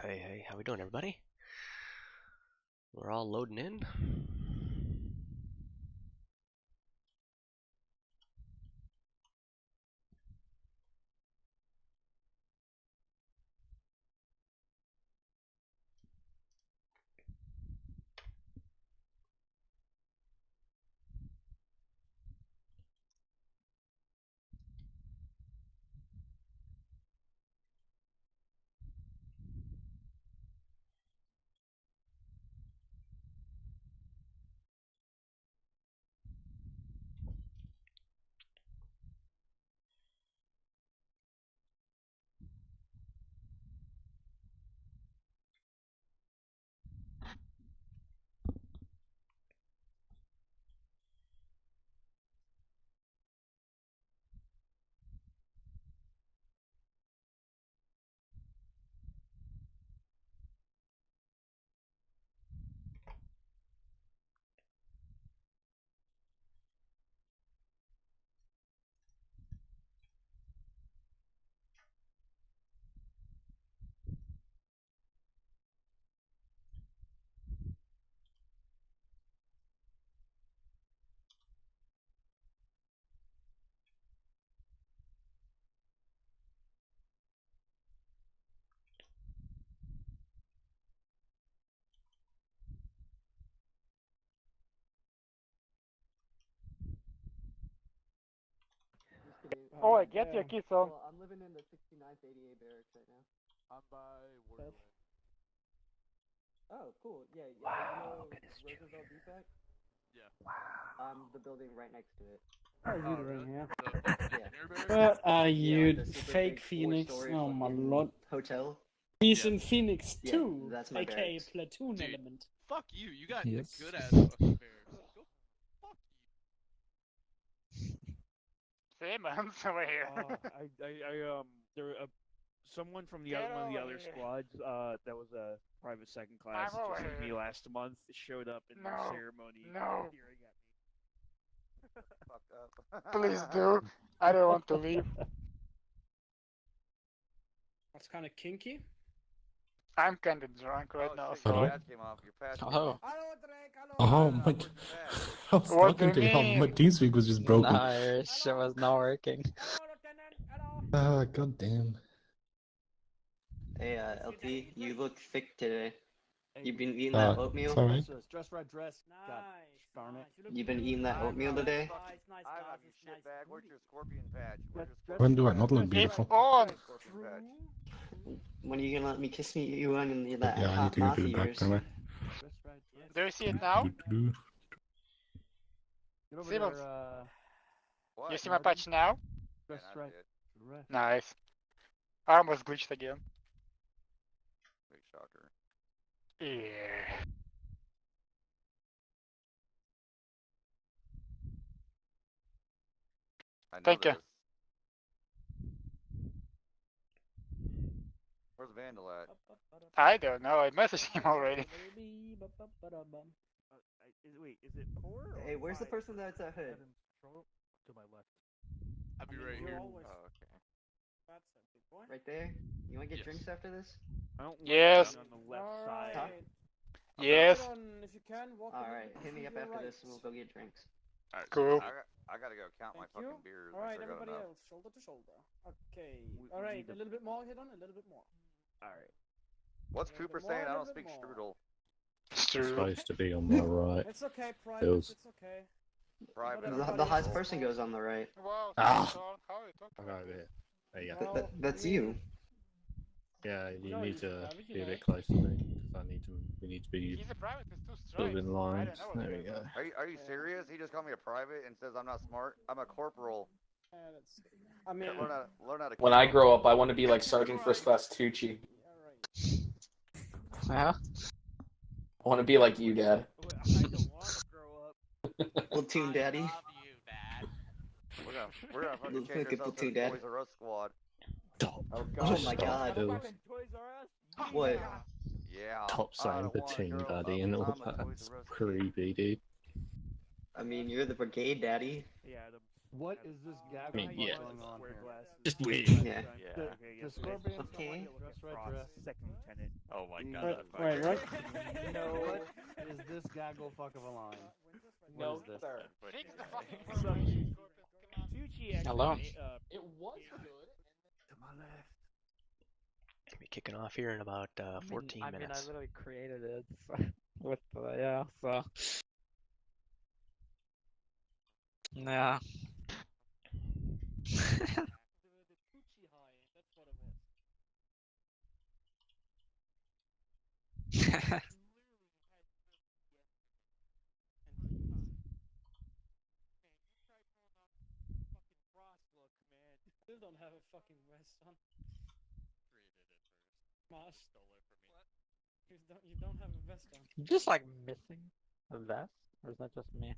Hey, how we doing, everybody? We're all loading in. Oh, I get your key, so. Well, I'm living in the 69th ADA barracks right now. I'm by Wordland. Oh, cool. Yeah, Wow, you know look at this Roosevelt Defect? Yeah. I'm the building right next to it. Oh, you really? doing here? The Yeah. engineer barracks? Where are Yeah, you, like the super fake big Phoenix? four-story Oh my fucking lord. hotel. He's Yeah. in Phoenix Yeah, too, that's my aka barracks. platoon Dude. element. Fuck you. You got Yes. the good ass fucking barracks. Go fuck you. Simmons over here. There someone from the Get other one of the over other here. squads, that was a private second class, I'm over just like me here. last month, showed up in the No. ceremony, No. peering at me. Fuck up. Please do. I don't want to leave. That's kind of kinky. I'm kind of drunk right now, Shit, so. Hello? your patch came off. Your patch came Hello. off. Oh Not my! working patch. I was What do talking you to him. My mean? TeamSpeak was just broken. Nah, your shit was not working. Ah, goddamn. Hey, LT, you look thick today. You've been eating that oatmeal? It's alright. Dress red dress. God Nice. darn it. Nice. You've been eating that oatmeal today? Nice, I have glasses, your shit nice bag. Where's booty. your scorpion patch? Where's your Dress- When scorpion do I patch? not look It's beautiful? on. Scorpion patch. When are you gonna let me kiss you on that Yeah, I need hot to go mouth to of the back, yours? don't I? Dress red dress. Do you see it now? Do-do-do. Get over Simmons. there, What? You see my patch now? dress Yeah, red. that's it. Red. Nice. Arm was glitched again. Big shocker. Yeah. I know Thank you. this. Where's Vandal at? I don't know. I messaged him already. Wait, is it 4 or Hey, where's the 5? person that's at hood? To my left. I'll be I mean, right we're here. always- Oh, okay. That's a good point. Right there? You wanna get Yes. drinks after this? I don't like Yes. being on the left side. Alright. Yes. Get on, if you can, walk a little Alright, bit hit me to up your after right. this and we'll go get drinks. Alright, Cool. I gotta go count my Thank you. fucking beers. make Alright, sure I got everybody enough. else, shoulder to shoulder. Okay. We Alright, need a to- little bit more, hit on, a little bit more. Alright. What's A little Cooper bit more, saying? a I little don't bit speak more. strudel. It's It's true. supposed to be on my right. It's okay, private, Feels- it's okay. Private. Not The everybody highest is person small. goes on the right. Wow, Ah. Sean, how are you talking? I'll go over here. There you go. Well, That's I mean, you. Yeah, you No, need he's to private, you be a know. bit close to me, because we need to be He's a private with 2 sort of stripes. in I lines. don't know what's There we going go. on. Are you Yeah. serious? He just called me a private and says I'm not smart. I'm a corporal. let's see. I mean, Learn how to When I count. grow up, I want to be like Sergeant First Class Tucci. alright. Yeah? I want to be like you, Dad. Wait, I don't want to grow up. Platoon daddy. We're gonna fucking Look change at ourselves to the Platoon Dad. Toys R Us squad. Top. Oh my god. Feels Toys R Us? What? Yeah. top I saying don't the wanna team grow daddy up. and all I'm a that. Toys It's R Us kid. creepy, dude. I mean, you're the brigade daddy. Yeah, the What is this gag I mean, yeah. going on Square here? glasses. Just wait. Yeah. The, Okay, the yes, Scorpion Okay. dress right Frost, dress. second lieutenant. Oh my Wait, god. Wait, right? What is this gaggle fuck of a line? No, What is this? sir. Fix the fucking So, Scorpion, come on. Tucci actually. Hello. It was good. To my left. Be kicking off here in about 14 I mean, I minutes. literally created it with yeah, so yeah. The Tucci high, that's what it was. Still don't have a fucking vest on. Marsh. You don't have a vest on. Just like missing a vest, or is that just me?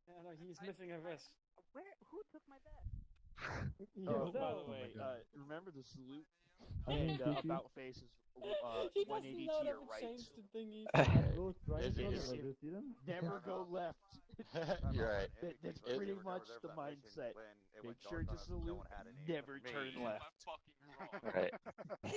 Yeah, no, he's missing a vest. Where? Who took my bag? You By know. the way, remember the salute and about face is 180 to your right. Look right in front of us, see them? Never go left. You're right. That's pretty much the mindset. Make sure to salute. Never turn left. Right.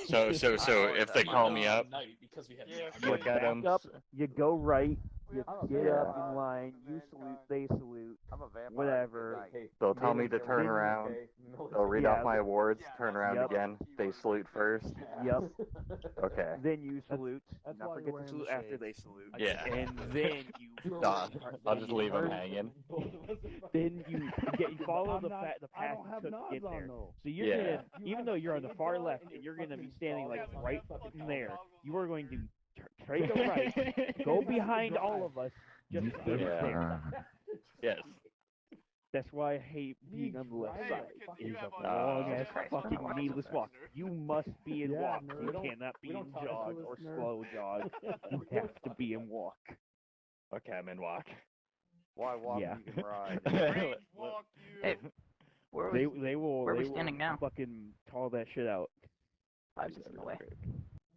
So if they call me up, Because we had Yeah, look at them. Up, you go right. You I'm a get vampire. up in line. You salute. They salute. I'm a vampire. Whatever. They'll tell me to turn around. They'll read off my awards, turn around Yep. again. They salute first. Yep. Okay. Then you salute. that's Not why forget you're to wearing salute the after shades. they salute. Yeah. And then you. Nah, I'll just leave them hanging. Then you follow the path I you don't have took to nods get on there. though. So you're Yeah. gonna, even though you're on the far left and you're gonna be standing like right fucking there, you are going to trade a right, go behind all of us, just get Yeah. there. Yes. That's why I hate being on the left side. It's a long ass fucking needless walk. You must be in Yeah, walk. no, You we don't- cannot be we in don't talk jog to or listener. slow jog. You have to be in walk. Okay, I'm in walk. Why walk Yeah. you can ride? Hey, where are we? They will. where are they we standing will now? Fucking call that shit out. 5 seconds away.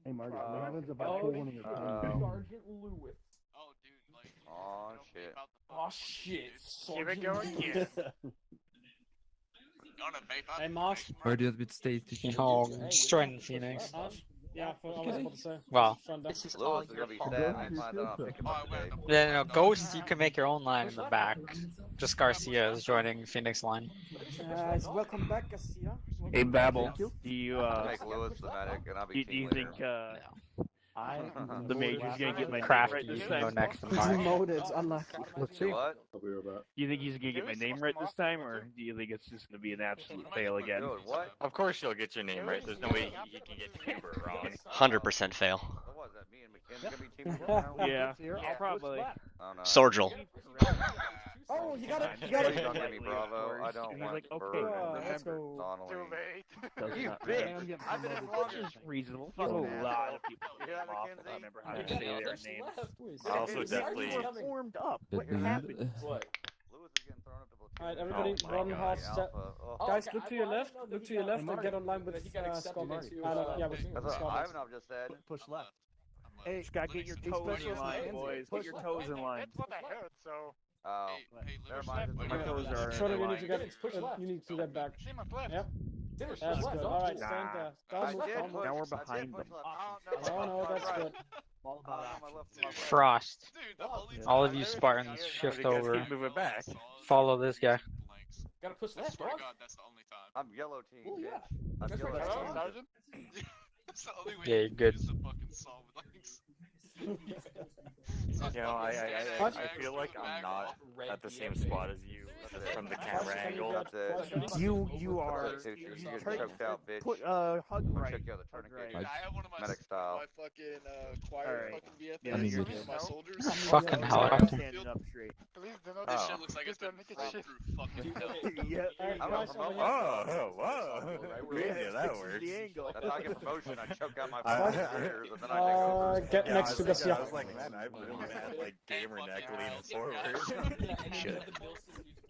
Hey, Marty, what happens if I pull one of your pins? Sergeant Lewis. Oh, dude, like. Oh, don't shit. about the Oh fucking shit. Here we Sergeant go Lewis. again. No, no, mate, Hey, Marsh. Oh, just join Phoenix. Marsh? Yeah, I was about to say. Well, Front desk. this is Lewis all is your gonna be fault. sad when I find out I'm picking Oh, up wait, today. Yeah, no, Ghost, you can make your own line in the back. Just Garcia is joining Phoenix line. Welcome back, Garcia. Hey, Babel. Thank you. Do you I'll make Lewis the medic, and I'll be do you team think leader. the major's gonna get my name Crafty, right this you time? go next to Mark. Demoted, unlucky. Let's see. What? Do you think he's gonna get my name right this time, or do you think it's just gonna be an absolute fail again? Dude, what? Of course you'll get your name right. There's no way he can get your number wrong. 100% fail. What was that? Me and McKen's gonna be team leader now? Yeah, I'll probably. Oh, no. Sorgel. Oh, you got it. You Please got don't it. give me Bravo. I don't He's want like, okay, Bird. let's Remember go. Donnelly. Too late. Does You not bitch! matter. I've been as Which long is as reasonable. Fuck There's a man. lot of people You get have off McKenzie? and I remember how to say their names. I also definitely. You were formed up. What happened? What? Lewis is getting thrown up to platoon. Alright, everybody, Oh my run God. half step. Alpha. Oh. Guys, look to your left. Look to your left and Marty. get online with He got accepted Scott. into, Yeah, with That's what Scott. Ivanov just said. Push left. I'm Hey, Scott, get your toes in line, boys. Get your toes in line. That's what I heard, so. Oh. Hey, Never Lewis, mind. My toes are Schroeder, in you line. need to get Push left. you need to get back. See my left. Yep. Dinner's That's left. good. Don't Alright, you? stand there. I Don't move, did don't move. push. Now we're I did behind push them. left. Oh no, that's good. Oh, my left. Frost. Dude, the only All time of you I Spartans, ever shift got over. Keep moving back. Follow this guy. blanks. Gotta push I left, swear to dog. God, that's the only time. I'm yellow team. Oh, yeah. bitch. I'm That's yellow right, Hello, team. Sergeant? That's the only way Yeah, you good. can use a fucking solid blanks. You know, I feel like I'm not at the same spot as you from the camera angle. That's it. You are. That's it, dude. You get turn- choked out, bitch. Put I'm hug gonna right. check you out the Hug tourniquet. right. Dude, I have one of my Medic style. my fucking choir Alright. fucking BFFs. Yeah, me one too. of my soldiers. Fucking Yeah, helicopter. Standing up straight. Please do not. This Oh. shit looks like it's been Please run don't through fucking hell. Yeah. Alright, I'm guys, not over promoting. here. Whoa. Crazy how that Fixes works. the angle. That's how I get promotion. I choke out my Uh, fighters and then I take over. Get Yeah, next to I was Garcia. like, man, I have really bad like gamer neck leaning forward. Should.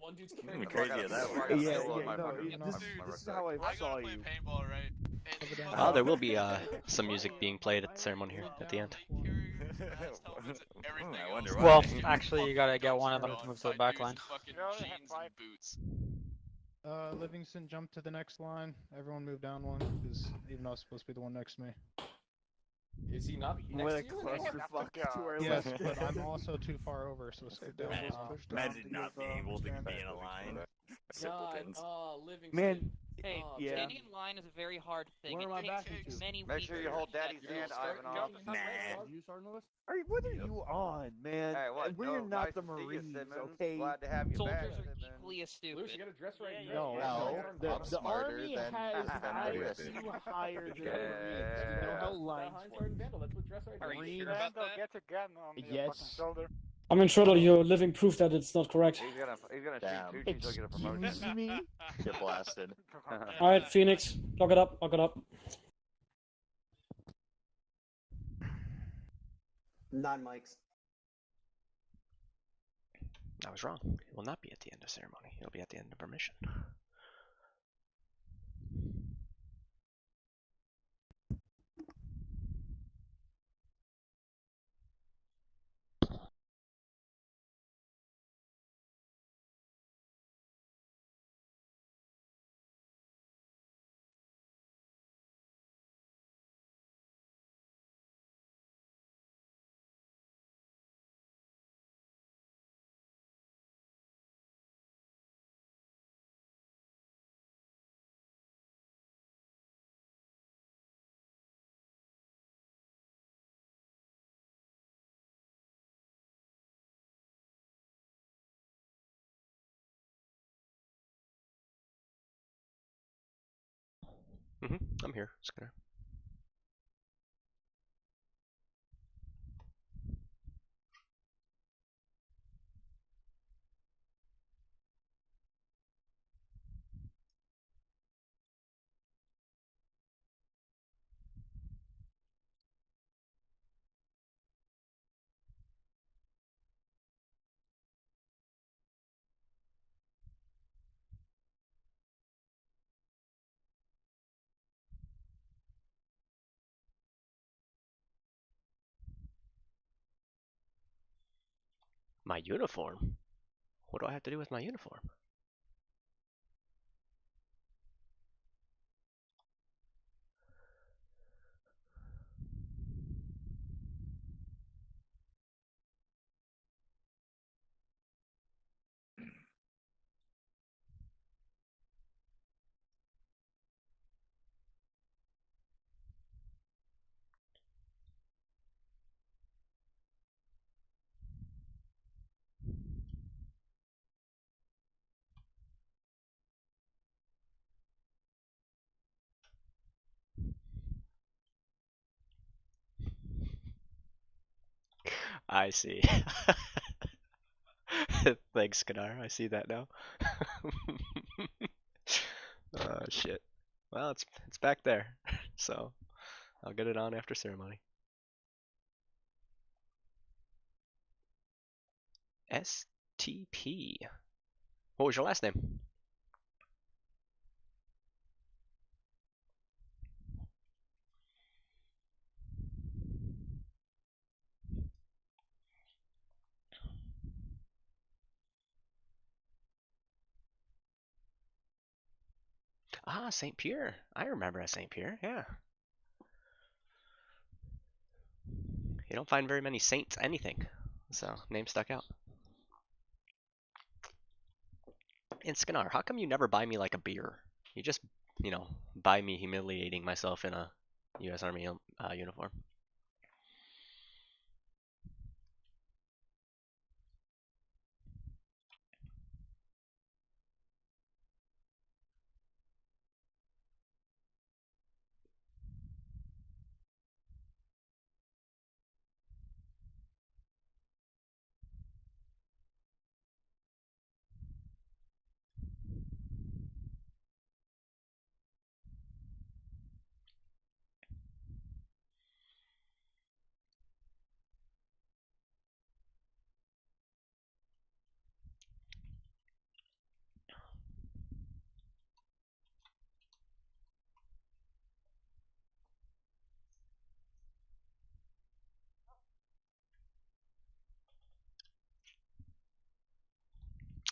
One dude's Hmm, carrying crazy how that works. Yeah, Still in my no, fucking- this my is how I I saw gotta play you. paintball, right? And Oh, there will be some music being played at the ceremony here at the end. I wonder why. Well, actually, you gotta get one of them to move to the back line. Fucking You only have jeans and five. boots. Livingston, jump to the next line. Everyone move down one, because even though I was supposed to be the one next to me. Is he not What next a to you? clusterfuck to our Yes, left. but I'm also too far over, so scoot down. Imagine not being able to be in a line. God, Simpletons. Livingston. Man, Hey, yeah. standing in line is a very hard thing. Where am I It takes backing to? many Make sure weeks you to hold get Daddy's that hand, done. Ivanov. You, Sergeant Lewis? What are you on, man? Hey, what? We're No, not nice the to see you, Marines, Simmons. okay? Glad to have you back, Soldiers are Simmons. equally as stupid. Lewis, you gotta dress right. No, I'm the smarter Army than has Lewis. IQ higher than the Yeah. Marines. You know how lines work. Vandal, that's what dress right. Are you means. sure about Vandal that? gets a gun on the Yes. fucking shoulder. I mean, Shredder, you're living proof that it's not correct. He's gonna Damn. shoot Tucci, he'll get a promotion. Excuse me? Get blasted. Alright, Phoenix, lock it up, lock it up. 9 mics. I was wrong. It will not be at the end of ceremony. It'll be at the end of our mission. I'm here, Skinner. My uniform? What do I have to do with my uniform? I see. Thanks, Kadar. I see that now. Oh shit. Well, it's back there, so I'll get it on after ceremony. STP. What was your last name? Ah, St. Pierre. I remember a St. Pierre, yeah. You don't find very many saints anything, so name stuck out. And Skinar, how come you never buy me like a beer? You just, buy me humiliating myself in a U.S. Army uniform.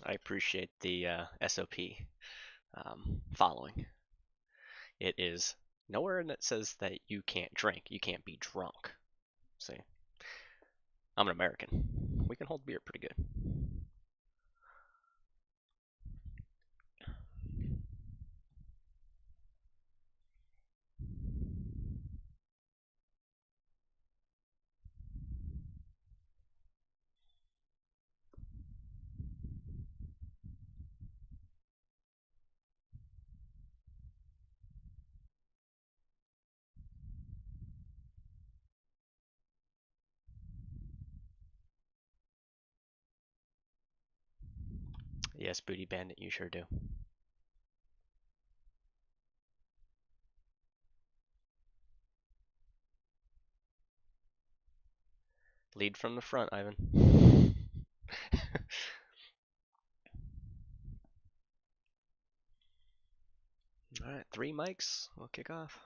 I appreciate the SOP. following. It is nowhere that says that you can't drink. You can't be drunk. See, I'm an American. We can hold beer pretty good. Yes, Booty Bandit, you sure do. Lead from the front, Ivan. Alright, 3 mics. We'll kick off.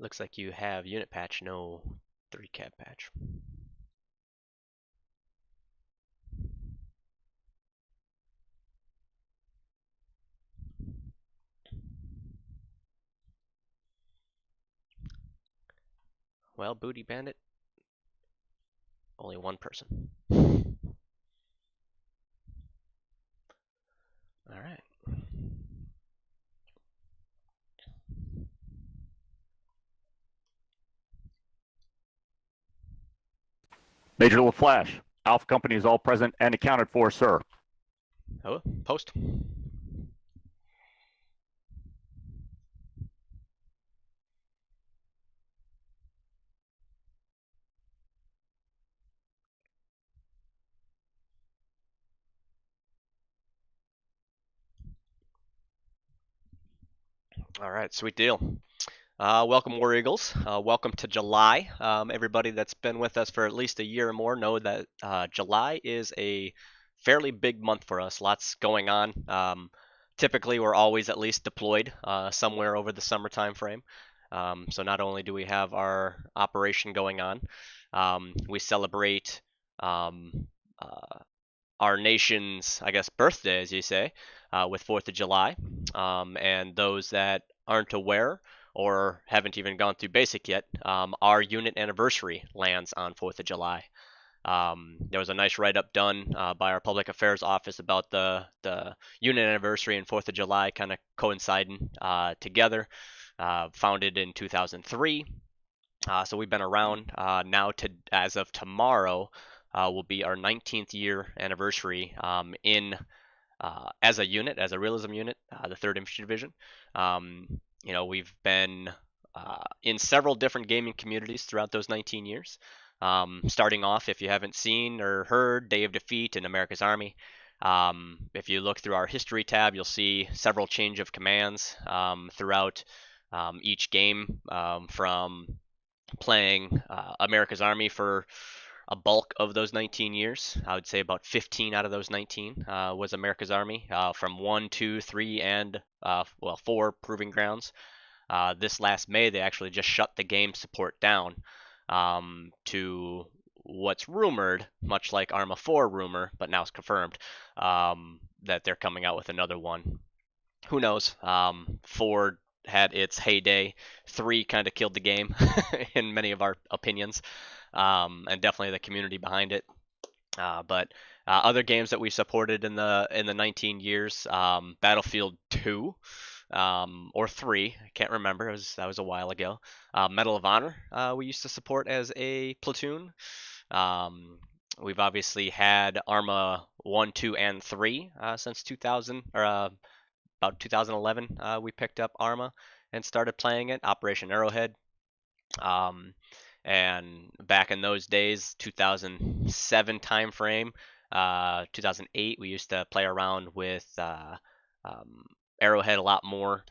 Looks like you have unit patch, no 3-cap patch. Well, Booty Bandit, only one person. Alright. Major LaFlash, Alpha Company is all present and accounted for, sir. Oh, post. Alright, sweet deal. Welcome, War Eagles. Welcome to July. Everybody that's been with us for at least a year or more know that July is a fairly big month for us. Lots going on. Typically, we're always at least deployed somewhere over the summer time frame. So not only do we have our operation going on, we celebrate our nation's, I guess, birthday, as you say, with 4th of July. And those that aren't aware or haven't even gone through basic yet, our unit anniversary lands on 4th of July. There was a nice write-up done by our public affairs office about the unit anniversary and 4th of July kind of coinciding together. Founded in 2003. So we've been around now to, as of tomorrow, will be our 19th year anniversary in as a unit, as a Realism unit, the 3rd Infantry Division. We've been in several different gaming communities throughout those 19 years. Starting off, if you haven't seen or heard, Day of Defeat in America's Army. If you look through our history tab, you'll see several change of commands throughout each game, from playing America's Army for a bulk of those 19 years. I would say about 15 out of those 19 was America's Army, from 1, 2, 3, and 4 proving grounds. This last May, they actually just shut the game support down to what's rumored, much like Arma 4 rumor, but now it's confirmed, that they're coming out with another one. Who knows? 4 had its heyday. 3 kind of killed the game in many of our opinions, and definitely the community behind it. But other games that we supported in the 19 years, Battlefield 2. Or 3, I can't remember. That was a while ago. Medal of Honor, we used to support as a platoon. We've obviously had Arma 1, 2, and 3 since 2000, or about 2011. We picked up Arma and started playing it. Operation Arrowhead. And back in those days, 2007 time frame, 2008, we used to play around with Arrowhead a lot more,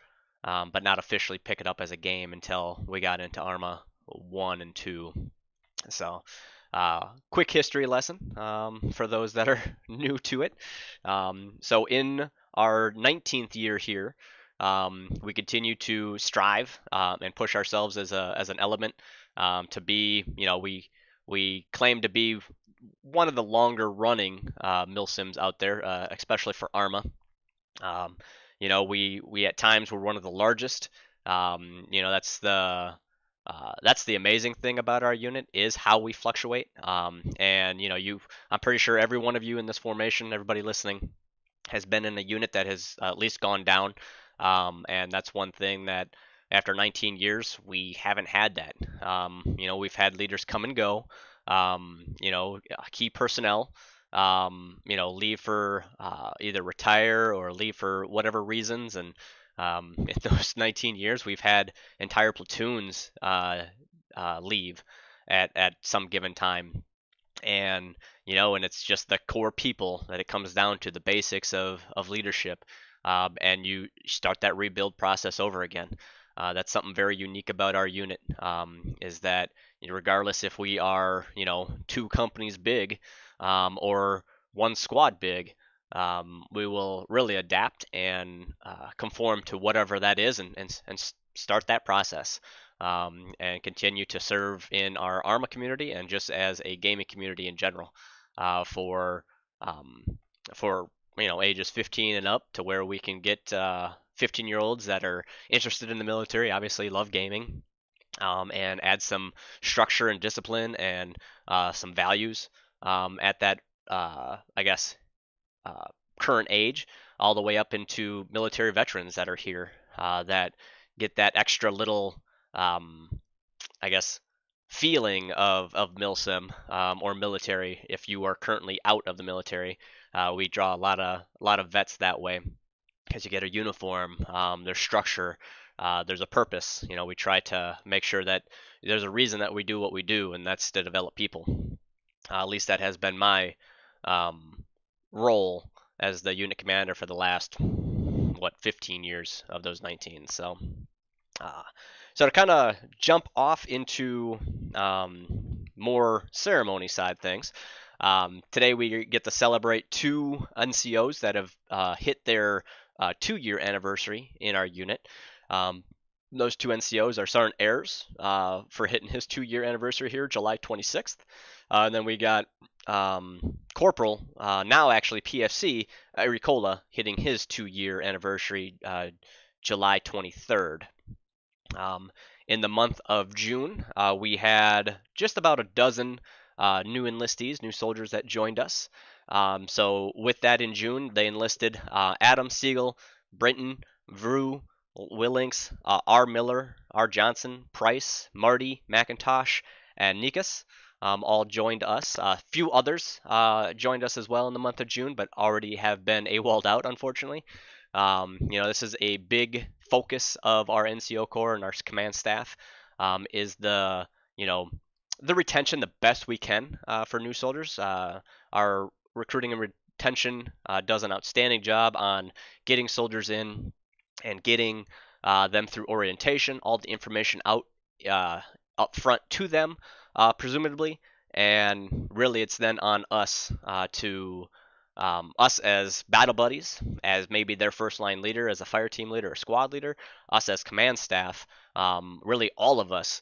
but not officially pick it up as a game until we got into Arma 1 and 2. So, quick history lesson for those that are new to it. So in our 19th year here, we continue to strive and push ourselves as an element to be, we claim to be one of the longer running milsims out there, especially for Arma. We at times were one of the largest. That's the amazing thing about our unit is how we fluctuate. I'm pretty sure every one of you in this formation, everybody listening, has been in a unit that has at least gone down. And that's one thing that after 19 years, we haven't had that. We've had leaders come and go, key personnel, leave for either retire or leave for whatever reasons. And in those 19 years, we've had entire platoons leave at some given time. And it's just the core people that it comes down to, the basics of leadership, and you start that rebuild process over again. That's something very unique about our unit, is that regardless if we are 2 companies big or 1 squad big, we will really adapt and conform to whatever that is, and start that process, and continue to serve in our Arma community and just as a gaming community in general, for ages 15 and up, to where we can get 15-year-olds that are interested in the military, obviously love gaming, and add some structure and discipline and some values at that, current age, all the way up into military veterans that are here, that get that extra little, feeling of milsim, or military. If you are currently out of the military, we draw a lot of vets that way, because you get a uniform, there's structure, there's a purpose. We try to make sure that there's a reason that we do what we do, and that's to develop people. At least that has been my role as the unit commander for the last 15 years of those 19. So to kind of jump off into more ceremony side things, today we get to celebrate 2 NCOs that have hit their 2-year anniversary in our unit. Those 2 NCOs are Sergeant Ayers, for hitting his 2-year anniversary here, July 26th. And then we got Corporal, now actually PFC, Ricola, hitting his 2-year anniversary, July 23rd. In the month of June, we had just about a dozen new enlistees, new soldiers that joined us. So with that in June, they enlisted Adam Siegel, Brenton, Vrew, Willings, R. Miller, R. Johnson, Price, Marty, McIntosh, and Nikas. all joined us. A few others joined us as well in the month of June, but already have been AWOL'd out, unfortunately. This is a big focus of our NCO Corps and our command staff, is the retention the best we can for new soldiers. Our recruiting and retention does an outstanding job on getting soldiers in and getting them through orientation, all the information out up front to them, presumably, and really it's then on us to us as battle buddies, as maybe their first line leader, as a fire team leader or squad leader, us as command staff, really all of us,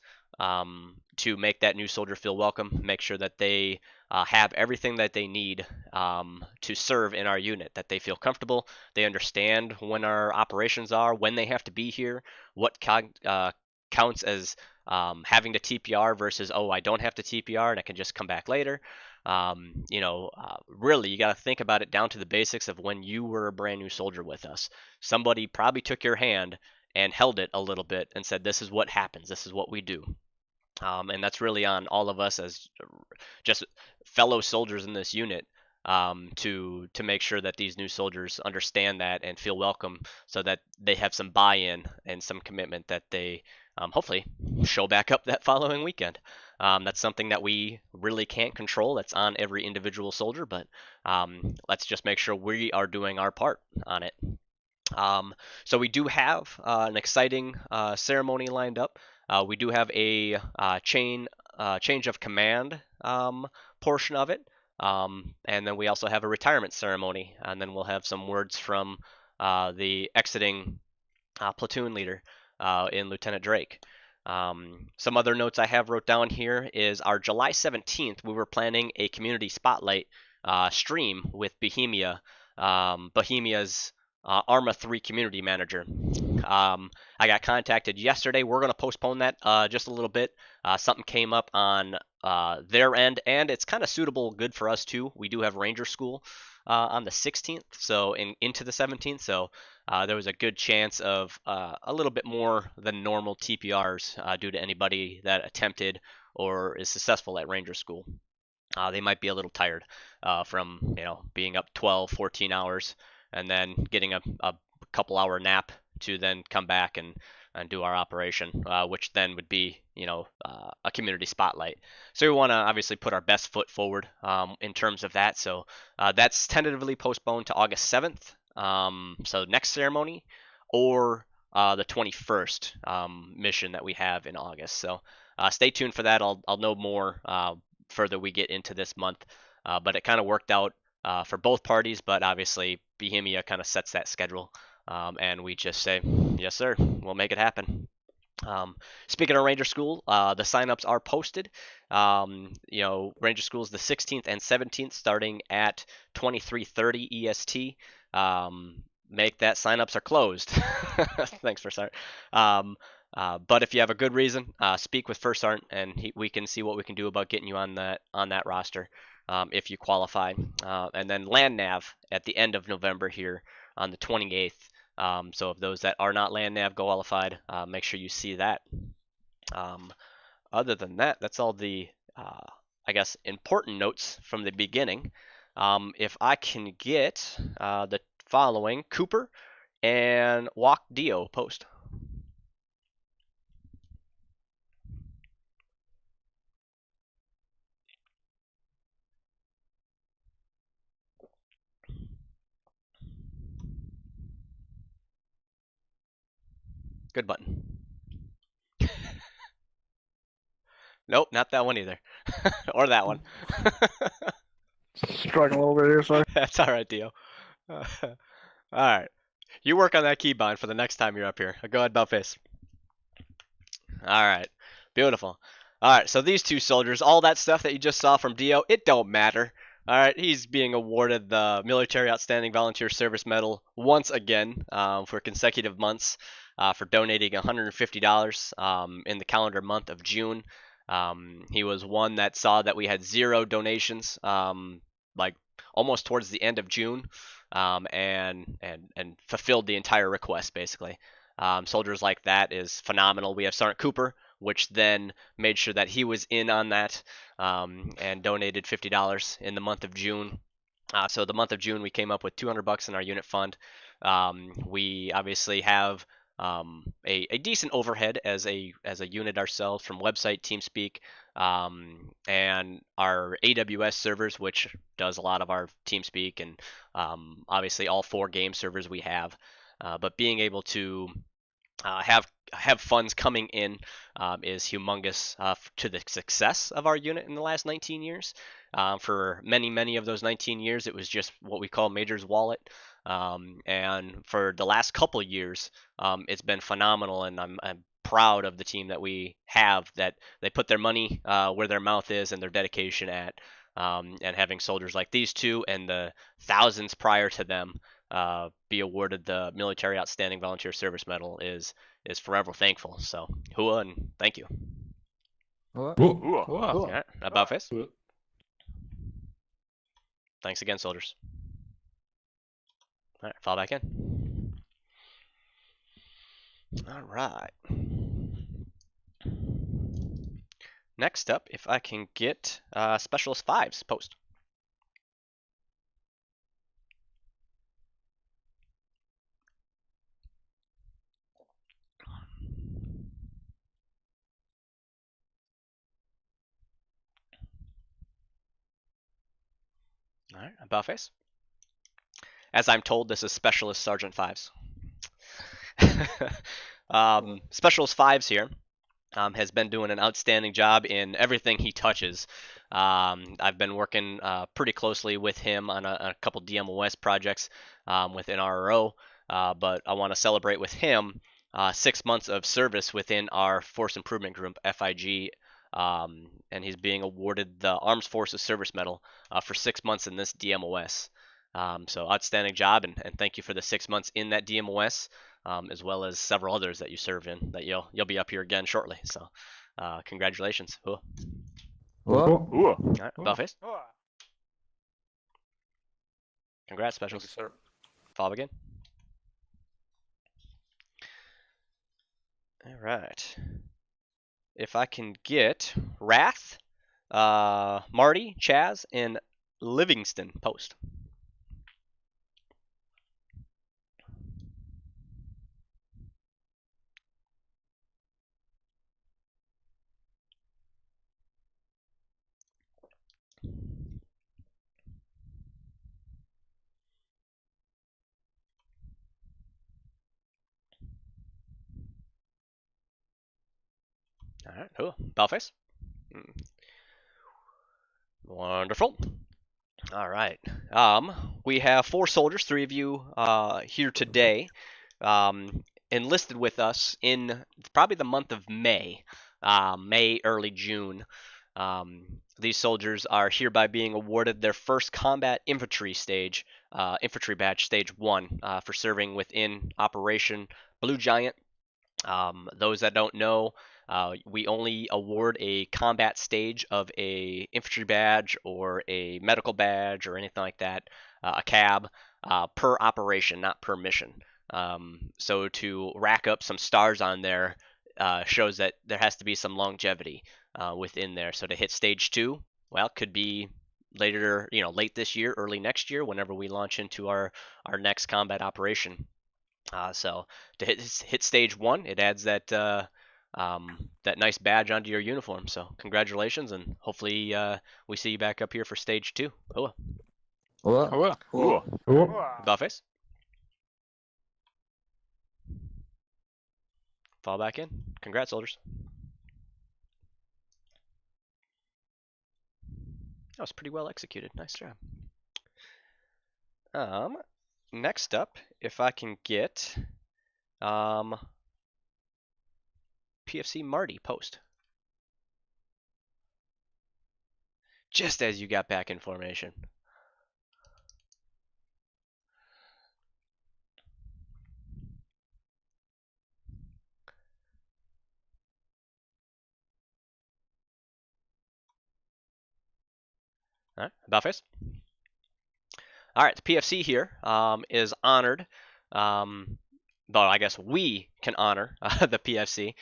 to make that new soldier feel welcome, make sure that they have everything that they need to serve in our unit, that they feel comfortable, they understand when our operations are, when they have to be here, what counts as having to TPR versus, oh, I don't have to TPR and I can just come back later. Really, you got to think about it down to the basics of when you were a brand new soldier with us. Somebody probably took your hand and held it a little bit and said, this is what happens, this is what we do. And that's really on all of us as just fellow soldiers in this unit, to make sure that these new soldiers understand that and feel welcome, so that they have some buy-in and some commitment that they hopefully show back up that following weekend. That's something that we really can't control. That's on every individual soldier, but let's just make sure we are doing our part on it. So we do have an exciting ceremony lined up. We do have a change of command portion of it. And then we also have a retirement ceremony. And then we'll have some words from the exiting platoon leader in Lieutenant Drake. Some other notes I have wrote down here is our July 17th, we were planning a community spotlight stream with Bohemia's Arma 3 community manager. I got contacted yesterday. We're going to postpone that just a little bit. Something came up on their end, and it's kind of suitable, good for us too. We do have Ranger School on the 16th, so into the 17th, so there was a good chance of a little bit more than normal TPRs due to anybody that attempted or is successful at Ranger School. They might be a little tired from being up 12, 14 hours and then getting a couple hour nap to then come back and do our operation, which then would be a community spotlight. So we want to obviously put our best foot forward in terms of that. So that's tentatively postponed to August 7th. So next ceremony, or the 21st mission that we have in August. So stay tuned for that. I'll know more further we get into this month. But it kind of worked out for both parties, but obviously Bohemia kind of sets that schedule, and we just say, yes, sir, we'll make it happen. Speaking of Ranger School, the signups are posted. Ranger School is the 16th and 17th, starting at 23:30 EST. Make that signups are closed. Thanks for starting. But if you have a good reason, speak with First Sergeant, and we can see what we can do about getting you on that roster if you qualify. And then Land Nav at the end of November here on the 28th. So if those that are not Land Nav qualified, make sure you see that. Other than that, that's all the important notes from the beginning. If I can get the following, Cooper and Walk Dio post. Good button. Nope, not that one either. Or that one. Struggling over here, sir. That's all right, Dio. All right. You work on that keybind for the next time you're up here. Go ahead, Buttface. All right. Beautiful. All right, so these two soldiers, all that stuff that you just saw from Dio, it don't matter. All right, he's being awarded the Military Outstanding Volunteer Service Medal once again for consecutive months for donating $150 in the calendar month of June. He was one that saw that we had 0 donations, like almost towards the end of June, and fulfilled the entire request basically. Soldiers like that is phenomenal. We have Sergeant Cooper which then made sure that he was in on that and donated $50 in the month of June. So the month of June, we came up with $200 in our unit fund. We obviously have a decent overhead as a unit ourselves from website, TeamSpeak, and our AWS servers, which does a lot of our TeamSpeak, and obviously all 4 game servers we have. But being able to have funds coming in is humongous to the success of our unit in the last 19 years. For many of those 19 years, it was just what we call Major's Wallet. And for the last couple years, it's been phenomenal, and I'm proud of the team that we have, that they put their money where their mouth is and their dedication at. And having soldiers like these two and the thousands prior to them be awarded the Military Outstanding Volunteer Service Medal is forever thankful. So, hua and thank you. All right, about face. Thanks again, soldiers. All right, fall back in. All right. Next up, if I can get Specialist 5's post. All right, about face. As I'm told, this is Specialist Sergeant 5's. Specialist 5's here has been doing an outstanding job in everything he touches. I've been working pretty closely with him on a couple DMOS projects within RRO, but I want to celebrate with him 6 months of service within our Force Improvement Group, FIG, and he's being awarded the Armed Forces Service Medal for 6 months in this DMOS. So outstanding job, and thank you for the 6 months in that DMOS, as well as several others that you served in that you'll be up here again shortly. So congratulations. All right, about face. Congrats, specials. Thank you, sir. Follow again. All right. If I can get Wrath, Marty, Chaz, and Livingston post. All right, cool. Bellface. Wonderful. All right. We have 4 soldiers, 3 of you here today, enlisted with us in probably the month of May, early June. These soldiers are hereby being awarded their first combat infantry stage, infantry badge stage 1, for serving within Operation Blue Giant. Those that don't know, we only award a combat stage of a infantry badge or a medical badge or anything like that, a cab, per operation, not per mission. So to rack up some stars on there shows that there has to be some longevity within there. So to hit stage 2, well, could be later, late this year, early next year, whenever we launch into our next combat operation. So to hit stage 1, it adds that that nice badge onto your uniform. So congratulations, and hopefully we see you back up here for stage 2. Hua. About face. Fall back in. Congrats, soldiers. That was pretty well executed. Nice job. Next up, if I can get PFC Marty post. Just as you got back in formation. All right, about face. All right, the PFC here is honored well, I guess we can honor the PFC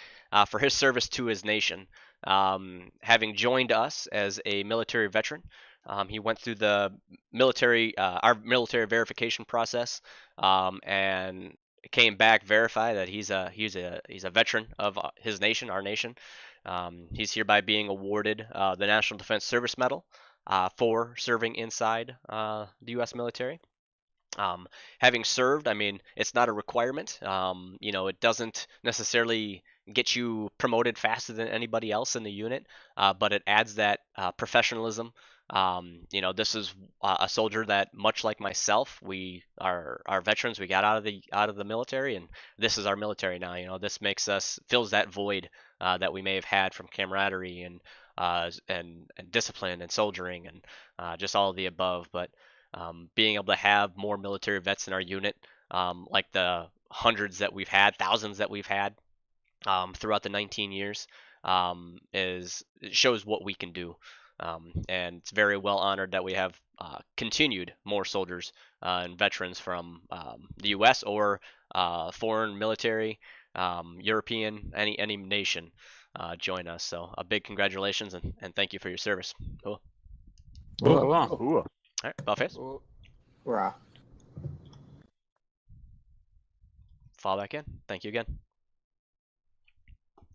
for his service to his nation. Having joined us as a military veteran, he went through the our military verification process, and came back verified that he's a veteran of his nation, our nation. He's hereby being awarded the National Defense Service Medal for serving inside the U.S. military. Having served, I mean, it's not a requirement. It doesn't necessarily get you promoted faster than anybody else in the unit, but it adds that professionalism. This is a soldier that, much like myself, we are veterans. We got out of the military, and this is our military now. This makes us fills that void that we may have had from camaraderie and discipline and soldiering and just all of the above. But being able to have more military vets in our unit, like the hundreds that we've had, thousands that we've had throughout the 19 years, it shows what we can do. And it's very well honored that we have continued more soldiers and veterans from the U.S. or foreign military, European, any nation join us. So a big congratulations and thank you for your service. Cool. Cool. All right, Buffface. Rah. Fall back in. Thank you again.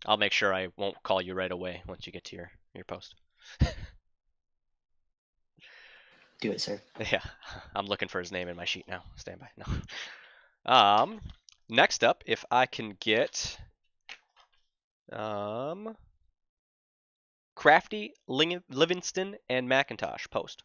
I'll make sure I won't call you right away once you get to your post. Do it, sir. Yeah, I'm looking for his name in my sheet now. Stand by. No. Next up, if I can get Crafty, Livingston, and McIntosh post.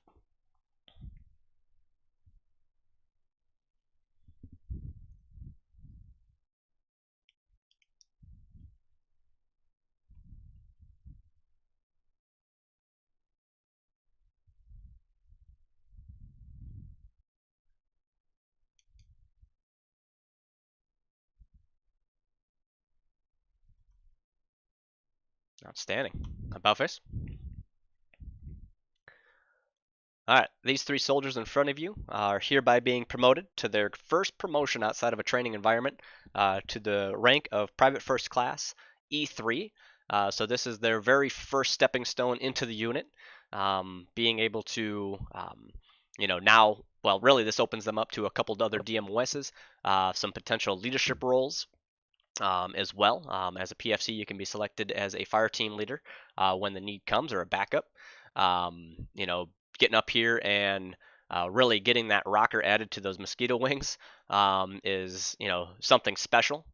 Outstanding. About face. Alright, these three soldiers in front of you are hereby being promoted to their first promotion outside of a training environment to the rank of Private First Class E3. So this is their very first stepping stone into the unit, being able to, now, well, really this opens them up to a couple other DMOSs, some potential leadership roles, as well. As a PFC, you can be selected as a fire team leader when the need comes, or a backup. Getting up here and really getting that rocker added to those mosquito wings is something special.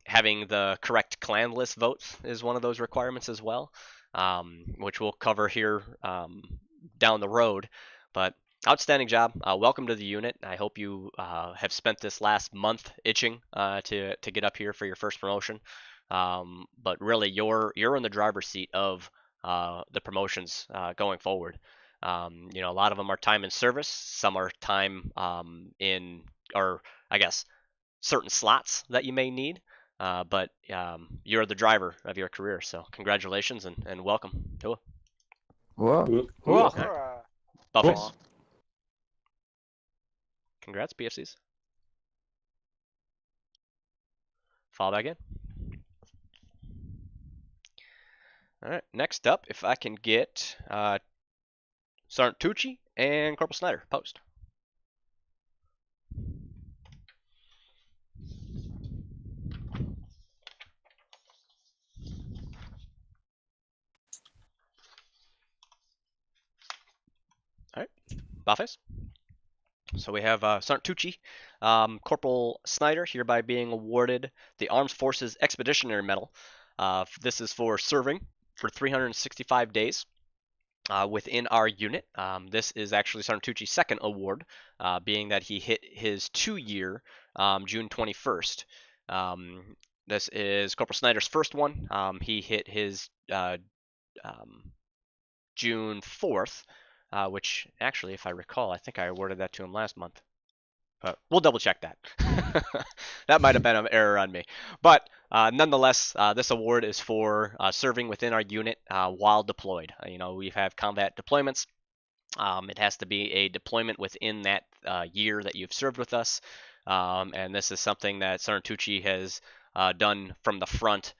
Having the correct clan list votes is one of those requirements as well, which we'll cover here down the road. But outstanding job. Welcome to the unit. I hope you have spent this last month itching to get up here for your first promotion. But really, you're in the driver's seat of the promotions going forward. A lot of them are time in service. Some are time in, or I guess, certain slots that you may need. But you're the driver of your career. So congratulations and welcome. Cool. Whoa. Right. Buffets. Congrats, PFCs. Fall back in. All right. Next up, if I can get Sergeant Tucci and Corporal Snyder post. All right. Buffets. So we have Sergeant Tucci, Corporal Snyder, hereby being awarded the Armed Forces Expeditionary Medal. This is for serving for 365 days within our unit. This is actually Sergeant Tucci's second award, being that he hit his 2-year June 21st. This is Corporal Snyder's first one. He hit his June 4th. Which actually, if I recall, I think I awarded that to him last month. But we'll double check that. That might have been an error on me. But nonetheless, this award is for serving within our unit while deployed. We have combat deployments. It has to be a deployment within that year that you've served with us. And this is something that Sarntucci has done from the front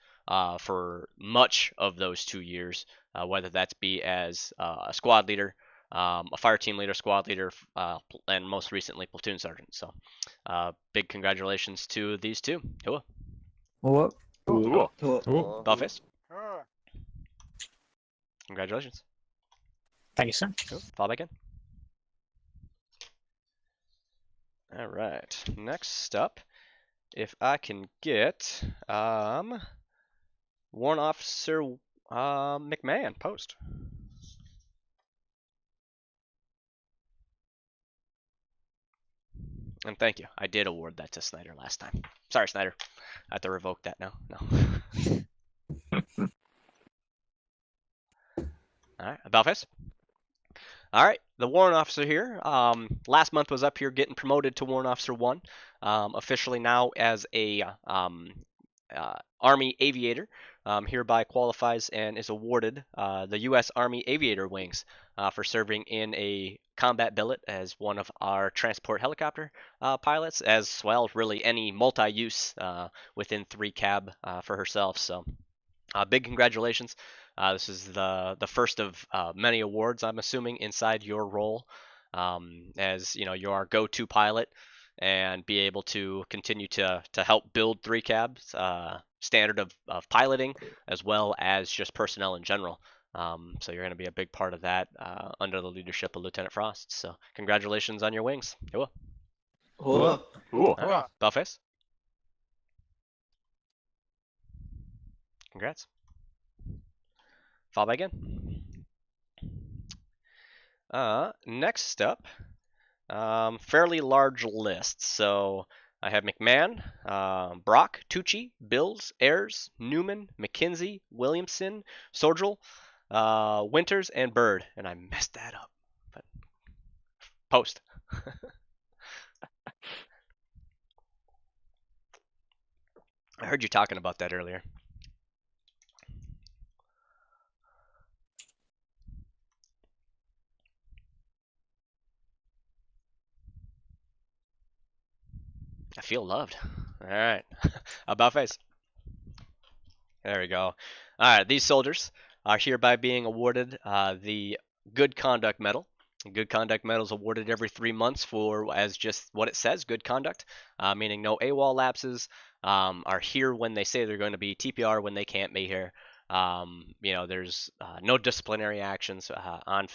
for much of those 2 years, whether that's be as a squad leader, a fire team leader, squad leader, and most recently platoon sergeant. So big congratulations to these two. Hua. What? Dollface. Ah. Congratulations. Thank you, sir. Fall back in. All right. Next up, if I can get Warrant Officer McMahon, post. And thank you. I did award that to Snyder last time. Sorry, Snyder. I have to revoke that now. No. All right. About face. All right. The Warrant Officer here. Last month was up here getting promoted to Warrant Officer 1. Officially now as a Army Aviator. Hereby qualifies and is awarded the U.S. Army Aviator Wings for serving in a combat billet as one of our transport helicopter pilots, as well as really any multi-use within 3 cab for herself. So big congratulations. This is the first of many awards, I'm assuming, inside your role as you're our go-to pilot and be able to continue to help build 3 cabs standard of piloting as well as just personnel in general. So you're going to be a big part of that under the leadership of Lieutenant Frost. So congratulations on your wings. Cool. Cool. Right. Bellface. Congrats. Fall back in. Next up, fairly large list. So I have McMahon, Brock, Tucci, Bills, Ayers, Newman, McKenzie, Williamson, Sordrell, Winters, and Bird. And I messed that up. But post. I heard you talking about that earlier. I feel loved. All right. About face. There we go. All right. These soldiers are hereby being awarded the Good Conduct Medal. Good Conduct Medal is awarded every 3 months for, as just what it says, good conduct, meaning no AWOL lapses, are here when they say they're going to be, TPR when they can't be here. There's no disciplinary actions on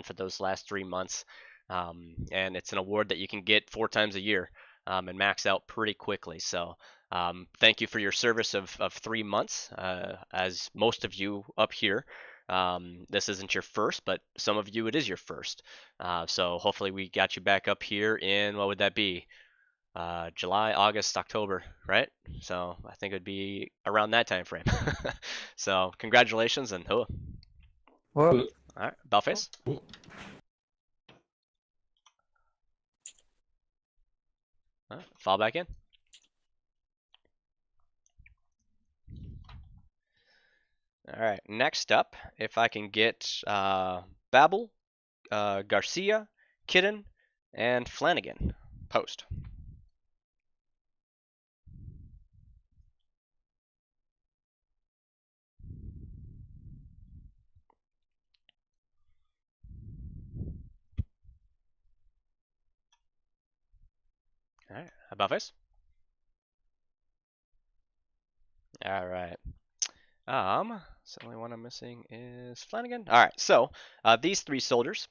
for those last 3 months, and it's an award that you can get 4 times a year and max out pretty quickly. So thank you for your service of 3 months, as most of you up here. This isn't your first, but some of you it is your first. So hopefully we got you back up here in, what would that be? July, August, October, right? So I think it would be around that time frame. So congratulations and Hua. All right, Bellface. All right, fall back in. All right, next up, if I can get Babel, Garcia, Kidden, and Flanagan. Post. All right, about face. All right. So the only one I'm missing is Flanagan. All right, so these 3 soldiers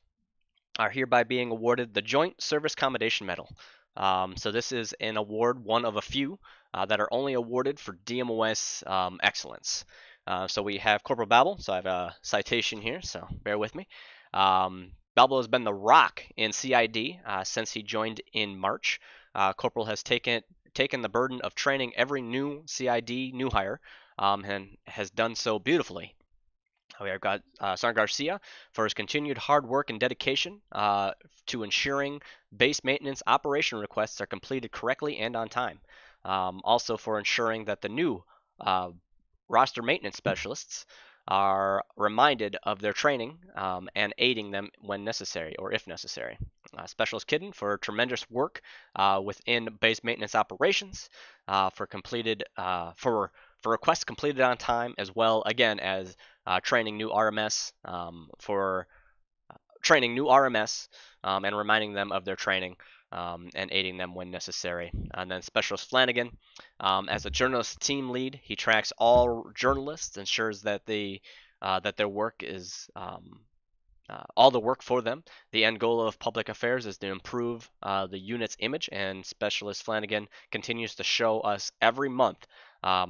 are hereby being awarded the Joint Service Commendation Medal. So this is an award, one of a few that are only awarded for DMOS excellence. So we have Corporal Babel. So I have a citation here, so bear with me. Babel has been the rock in CID since he joined in March. Corporal has taken the burden of training every new CID new hire and has done so beautifully. We have got Sergeant Garcia for his continued hard work and dedication to ensuring base maintenance operation requests are completed correctly and on time. Also for ensuring that the new roster maintenance specialists are reminded of their training and aiding them when necessary or if necessary. Specialist Kitten for tremendous work within base maintenance operations, for requests completed on time, as well again as training new RMS and reminding them of their training, and aiding them when necessary. And then Specialist Flanagan, as a journalist team lead, he tracks all journalists, ensures that that their work is all the work for them. The end goal of public affairs is to improve the unit's image, and Specialist Flanagan continues to show us every month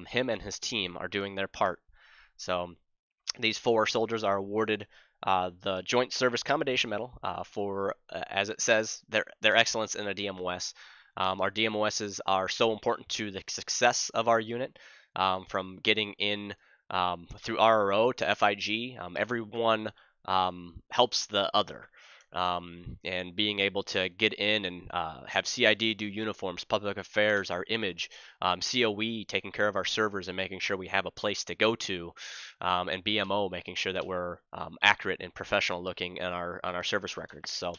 him and his team are doing their part. So these 4 soldiers are awarded the Joint Service Commendation Medal for, as it says, their excellence in the DMOS. Our DMOSs are so important to the success of our unit, from getting in through RRO to FIG. Everyone helps the other. And being able to get in and have CID do uniforms, public affairs, our image, COE taking care of our servers and making sure we have a place to go to, and BMO making sure that we're accurate and professional looking in on our service records. So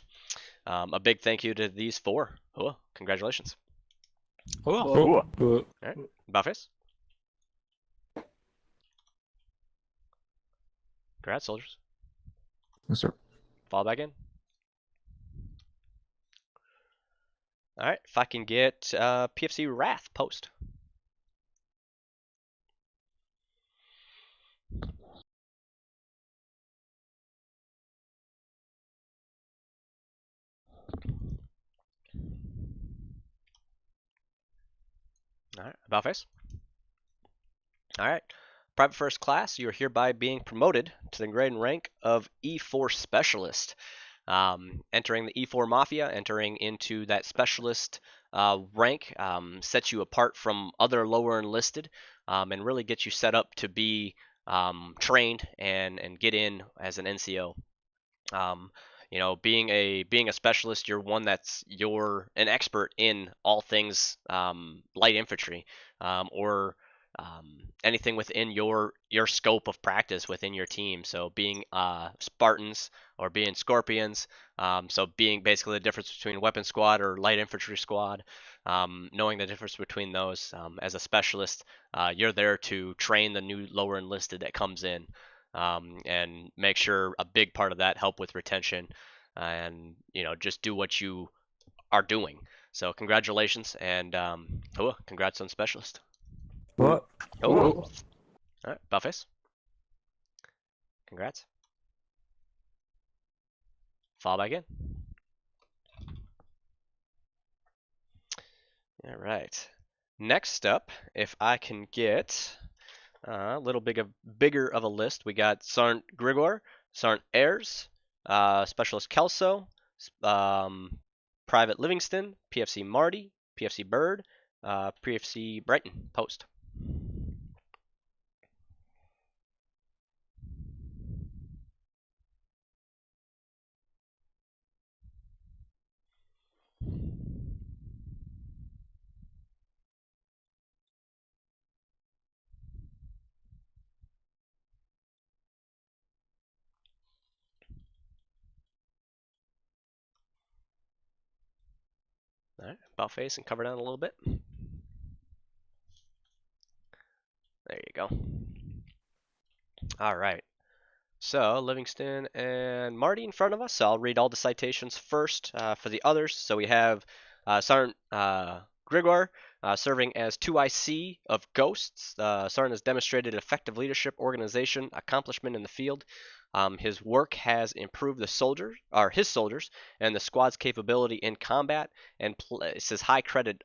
a big thank you to these 4. Congratulations. All right, Buffets. Congrats, soldiers. Yes, sir. Fall back in. All right, if I can get PFC Wrath post. All right, about face. All right, Private First Class, you are hereby being promoted to the grade and rank of E4 Specialist. Entering the E4 Mafia, entering into that Specialist rank, sets you apart from other lower enlisted, and really gets you set up to be trained and get in as an NCO. Being a specialist, you're an expert in all things light infantry, or anything within your scope of practice within your team. So being Spartans or being Scorpions, so being basically the difference between weapon squad or light infantry squad, knowing the difference between those. As a specialist, you're there to train the new lower enlisted that comes in, and make sure a big part of that help with retention, and just do what you are doing. So congratulations, and congrats on specialist. What? All right, Buffets. Congrats. Fall back in. All right. Next up, if I can get a little bigger of a list, we got Sergeant Grigor, Sergeant Ayers, Specialist Kelso, Private Livingston, PFC Marty, PFC Bird, PFC Brighton Post. All right, about face and cover down a little bit. There you go. All right. So Livingston and Marty in front of us. So I'll read all the citations first for the others. So we have Sergeant Grigor serving as 2IC of Ghosts. Sergeant has demonstrated effective leadership, organization, accomplishment in the field. His work has improved his soldiers, and the squad's capability in combat, and places high credit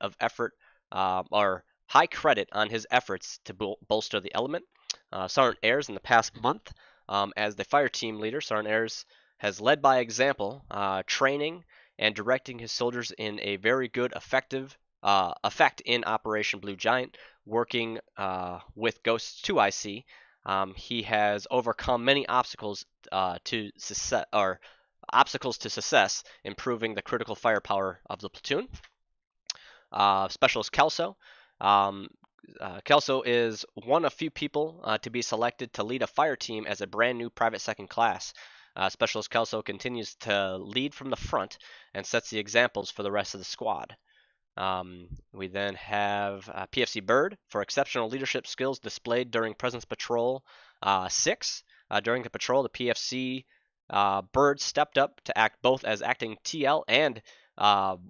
on his efforts to bolster the element. Sergeant Ayers, in the past month, as the fire team leader, Sergeant Ayers has led by example, training and directing his soldiers in a very good effect in Operation Blue Giant, working with Ghosts 2IC. He has overcome many obstacles to success, improving the critical firepower of the platoon. Specialist Kelso. Kelso is one of few people to be selected to lead a fire team as a brand new private second class. Specialist Kelso continues to lead from the front and sets the examples for the rest of the squad. We then have PFC Bird for exceptional leadership skills displayed during Presence Patrol 6. During the patrol, the PFC Bird stepped up to act both as acting TL and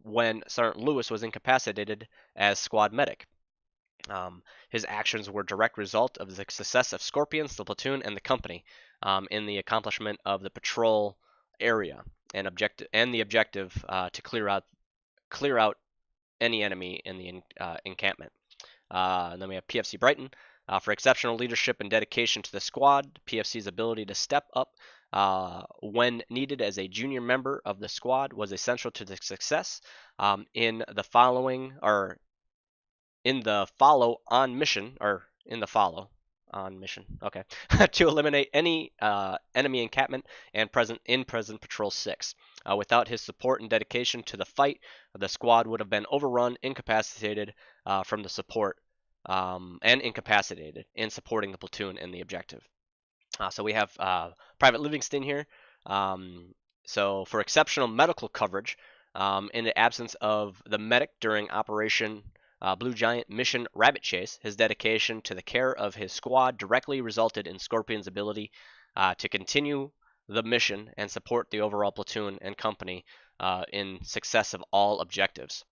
when Sergeant Lewis was incapacitated as squad medic. His actions were a direct result of the success of Scorpions, the platoon, and the company in the accomplishment of the patrol area and the objective to clear out any enemy in the encampment. And then we have PFC Brighton for exceptional leadership and dedication to the squad. PFC's ability to step up when needed as a junior member of the squad was essential to the success in the follow on mission okay to eliminate any enemy encampment and present patrol 6. Without his support and dedication to the fight, the squad would have been overrun, incapacitated from the support and incapacitated in supporting the platoon and the objective. So we have Private Livingston here. So for exceptional medical coverage in the absence of the medic during Operation Blue Giant Mission Rabbit Chase, his dedication to the care of his squad directly resulted in Scorpion's ability to continue the mission and support the overall platoon and company in success of all objectives.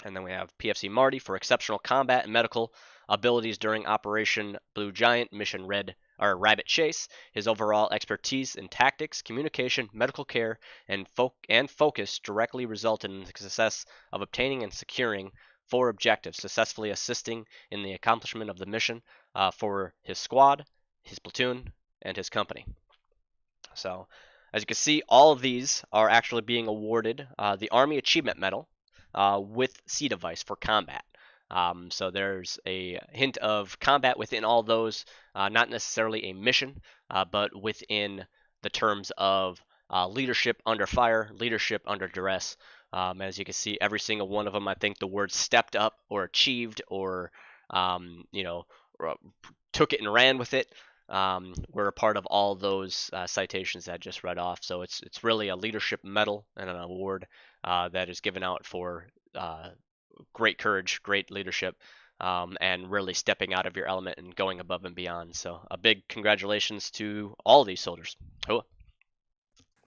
And then we have PFC Marty for exceptional combat and medical abilities during Operation Blue Giant Mission Rabbit Chase. His overall expertise in tactics, communication, medical care, and focus directly resulted in the success of obtaining and securing 4 objectives, successfully assisting in the accomplishment of the mission for his squad, his platoon, and his company. So, as you can see, all of these are actually being awarded the Army Achievement Medal with C device for combat. So there's a hint of combat within all those, not necessarily a mission, but within the terms of leadership under fire, leadership under duress. As you can see, every single one of them, I think the word stepped up or achieved or, took it and ran with it, were a part of all those citations that I just read off. So it's really a leadership medal and an award that is given out for great courage, great leadership, and really stepping out of your element and going above and beyond. So a big congratulations to all these soldiers. Cool.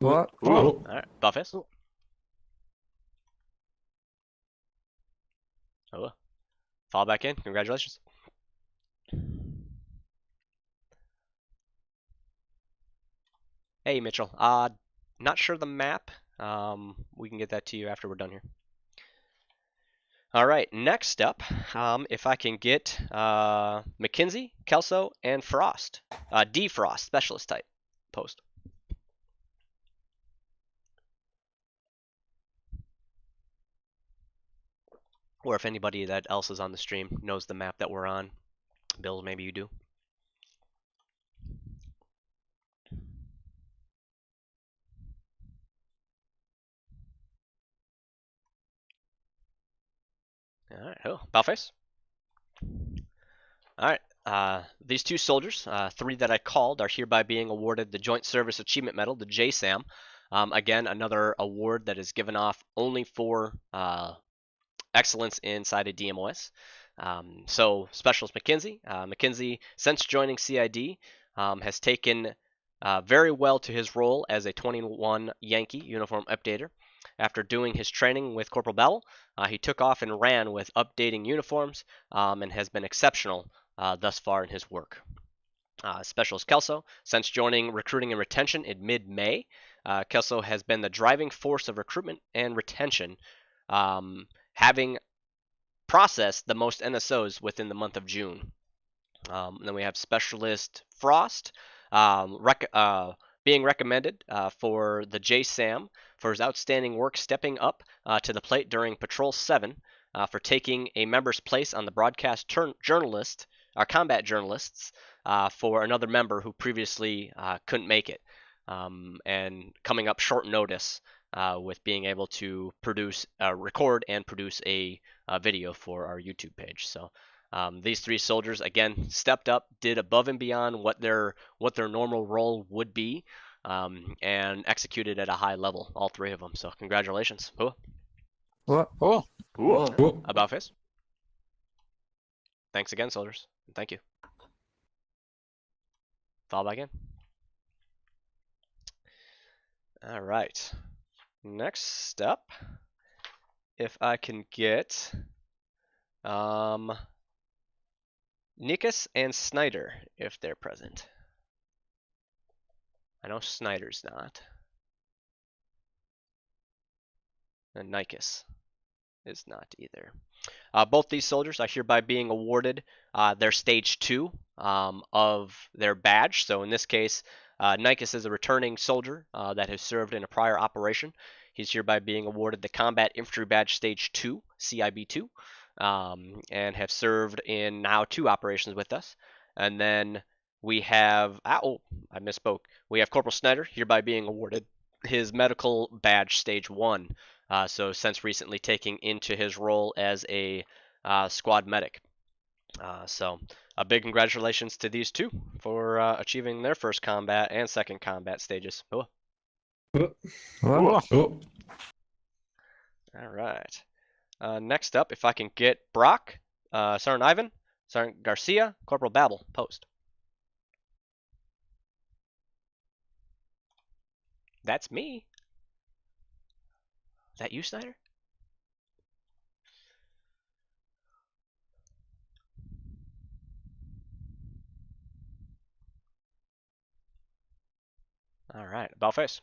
What? All right, Buffus. Oh, fall back in. Congratulations. Hey, Mitchell. Not sure the map. We can get that to you after we're done here. All right, next up, if I can get McKinsey, Kelso, and Frost. D Frost, specialist type, post. Or if anybody that else is on the stream knows the map that we're on. Bill, maybe you do. All right, oh, Balface. All right, these 2 soldiers, 3 that I called, are hereby being awarded the Joint Service Achievement Medal, the JSAM. Again, another award that is given off only for excellence inside a DMOS. So Specialist McKinsey. McKinsey, since joining CID, has taken very well to his role as a 21 Yankee uniform updater. After doing his training with Corporal Bell, he took off and ran with updating uniforms and has been exceptional thus far in his work. Specialist Kelso, since joining recruiting and retention in mid-May, Kelso has been the driving force of recruitment and retention, having processed the most NSOs within the month of June. Then we have Specialist Frost, being recommended for the JSAM for his outstanding work stepping up to the plate during Patrol 7, for taking a member's place on the broadcast combat journalists for another member who previously couldn't make it, and coming up short notice with being able to record and produce a video for our YouTube page. So these 3 soldiers again stepped up, did above and beyond what their normal role would be, and executed at a high level, all 3 of them. So congratulations. Hua. What? Cool. Cool. About face. Thanks again, soldiers. Thank you. Fall back in. All right. Next up, if I can get Nikas and Snyder, if they're present. I know Snyder's not. And Nikas is not either. Both these soldiers are hereby being awarded their stage 2 of their badge. So in this case, Nikas is a returning soldier that has served in a prior operation. He's hereby being awarded the Combat Infantry Badge Stage 2, CIB2, and have served in now 2 operations with us. And then we have, I misspoke. We have Corporal Snyder hereby being awarded his Medical Badge Stage 1. So since recently taking into his role as a squad medic. So a big congratulations to these 2 for achieving their first combat and second combat stages. Hua. What? All right. Next up, if I can get Brock, Sergeant Ivan, Sergeant Garcia, Corporal Babel, post. That's me. Is that you, Snyder? All right, about face.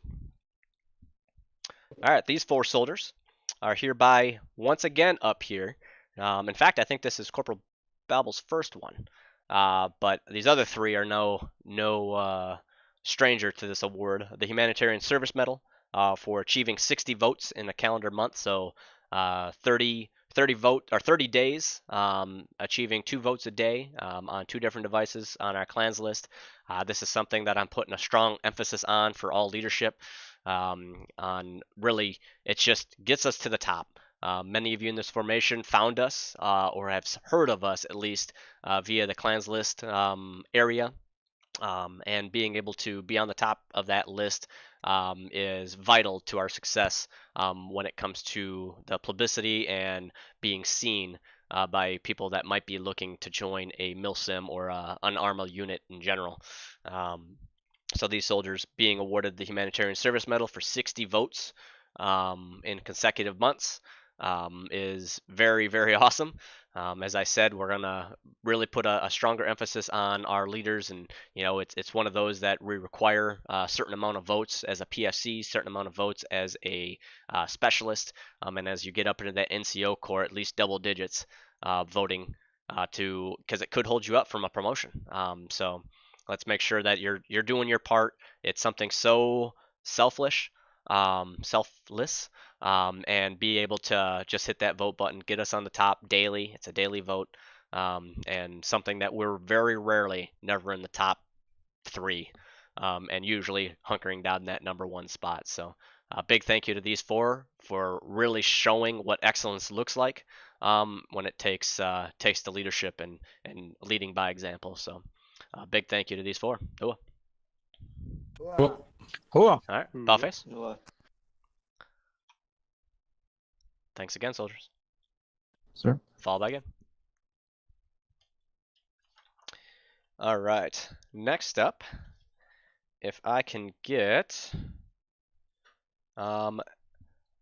All right, these 4 soldiers are hereby once again up here. In fact, I think this is Corporal Babel's first one, but these other 3 are no stranger to this award. The Humanitarian Service Medal for achieving 60 votes in a calendar month, so 30 days, achieving 2 votes a day on 2 different devices on our clans list. This is something that I'm putting a strong emphasis on for all leadership. On really, it just gets us to the top. Many of you in this formation found us or have heard of us at least via the clans list area. And being able to be on the top of that list is vital to our success when it comes to the publicity and being seen by people that might be looking to join a milsim or an Arma unit in general. So these soldiers being awarded the Humanitarian Service Medal for 60 votes in consecutive months is very, very awesome. As I said, we're gonna really put a stronger emphasis on our leaders, and it's one of those that we require a certain amount of votes as a PFC, certain amount of votes as a specialist, and as you get up into that NCO core, at least double digits voting because it could hold you up from a promotion. So let's make sure that you're doing your part. It's something so selfless, and be able to just hit that vote button, get us on the top daily. It's a daily vote, and something that we're very rarely never in the top 3, and usually hunkering down that number 1 spot. So a big thank you to these 4 for really showing what excellence looks like when it takes the leadership and leading by example. So big thank you to these 4. Hua. All right, Ballface. Thanks again, soldiers. Sir. Fall back in. All right. Next up, if I can get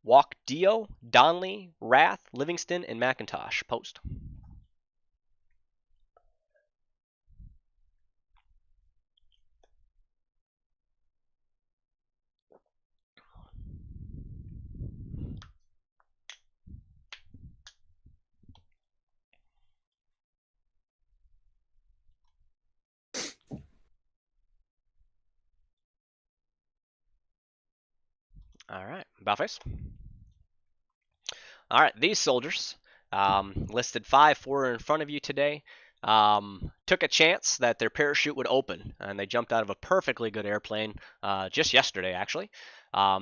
Walk Dio, Donley, Rath, Livingston, and McIntosh. Post. All right, Ballface. All right, these soldiers, listed 4 in front of you today, took a chance that their parachute would open, and they jumped out of a perfectly good airplane just yesterday, actually.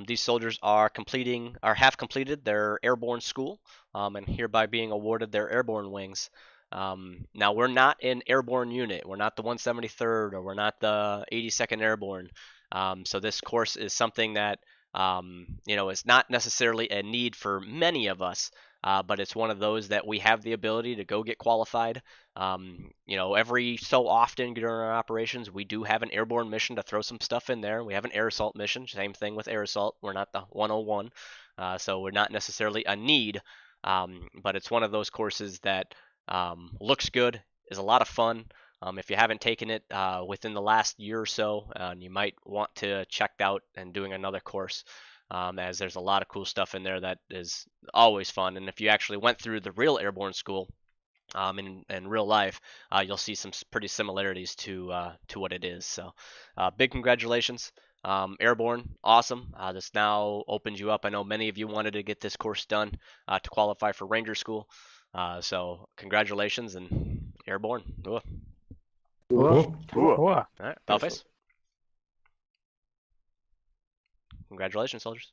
These soldiers have completed their airborne school, and hereby being awarded their airborne wings. Now, we're not an airborne unit. We're not the 173rd, or we're not the 82nd Airborne. So this course is something that is not necessarily a need for many of us, but it's one of those that we have the ability to go get qualified. Every so often during our operations, we do have an airborne mission to throw some stuff in there. We have an air assault mission, same thing with air assault. We're not the 101, so we're not necessarily a need, but it's one of those courses that looks good, is a lot of fun. If you haven't taken it within the last year or so, you might want to check out and doing another course, as there's a lot of cool stuff in there that is always fun. And if you actually went through the real airborne school in real life, you'll see some pretty similarities to what it is. So big congratulations. Airborne, awesome. This now opens you up. I know many of you wanted to get this course done to qualify for Ranger School. So congratulations and Airborne. Ooh. All right, Bellface. Congratulations, soldiers.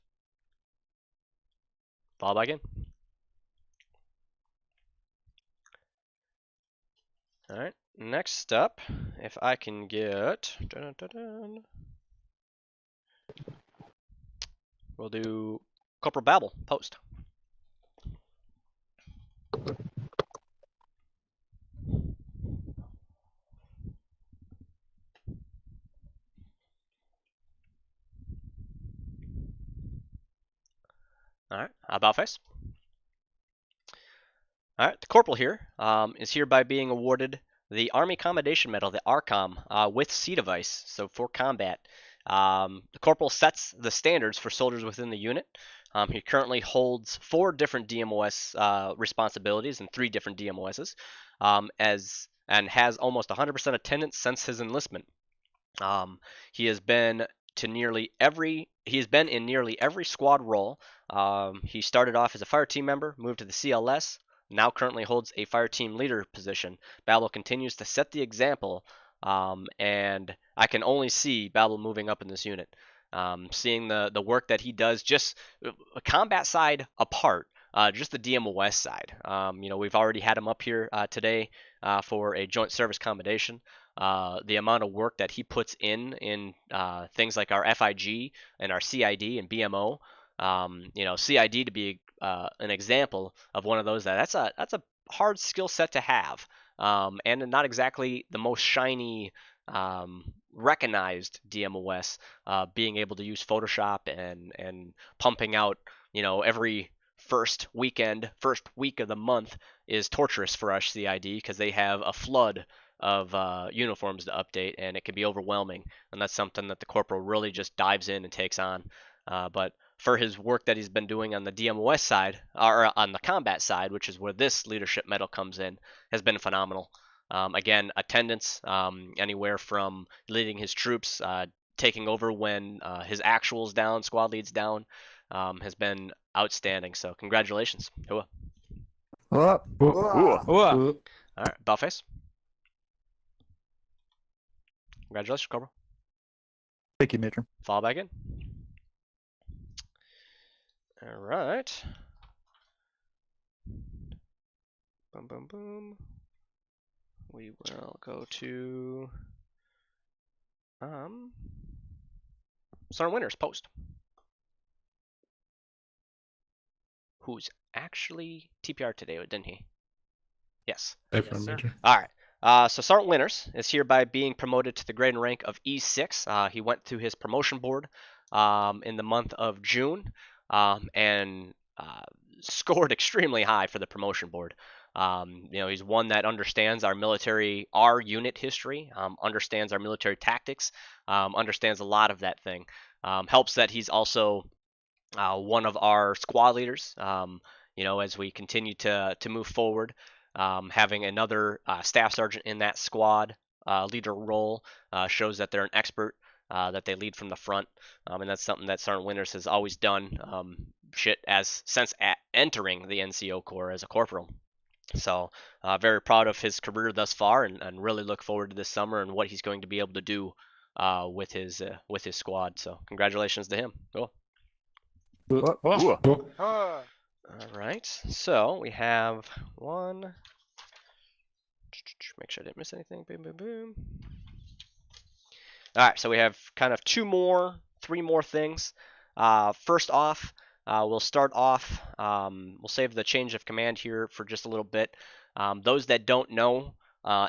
Fall back in. All right, next up, if I can get, we'll do Corporal Babel, post. All right, about face. All right, the corporal here is hereby being awarded the Army Commendation Medal, the ARCOM, with C device, so for combat. The corporal sets the standards for soldiers within the unit. He currently holds 4 different DMOS responsibilities and 3 different DMOSs, and has almost 100% attendance since his enlistment. He has been in nearly every squad role. He started off as a fire team member, moved to the CLS, now currently holds a fire team leader position. Babel continues to set the example, and I can only see Babel moving up in this unit. Seeing the work that he does, just combat side apart, just the DMOS side. We've already had him up here today for a joint service commendation. The amount of work that he puts in things like our FIG and our CID and BMO. CID to be an example of one of those that's a hard skill set to have, and not exactly the most shiny recognized DMOS. Being able to use Photoshop and pumping out every first week of the month is torturous for our CID because they have a flood of uniforms to update, and it can be overwhelming, and that's something that the corporal really just dives in and takes on. But for his work that he's been doing on the DMOS side, or on the combat side, which is where this leadership medal comes in, has been phenomenal. Again, attendance, anywhere from leading his troops, taking over when his actual's down, squad lead's down, has been outstanding. So congratulations. Hua. All right, Bellface. Congratulations, Corporal. Thank you, Major. Fall back in. All right. Boom, boom, boom. We will go to Sergeant Winters, post. Who's actually TPR today, didn't he? Yes. Yes, sir. All right. So Sergeant Winters is hereby being promoted to the grade and rank of E6. He went through his promotion board in the month of June, and scored extremely high for the promotion board. He's one that understands our unit history, understands our military tactics, understands a lot of that thing. Helps that he's also one of our squad leaders. As we continue to move forward, having another staff sergeant in that squad leader role shows that they're an expert, that they lead from the front, and that's something that Sergeant Winters has always done since entering the NCO Corps as a corporal. So very proud of his career thus far, and really look forward to this summer and what he's going to be able to do with his squad. So congratulations to him. Cool. All right, so we have one. Make sure I didn't miss anything. Boom, boom, boom. All right, so we have kind of three more things. First off, we'll start off. We'll save the change of command here for just a little bit. Those that don't know,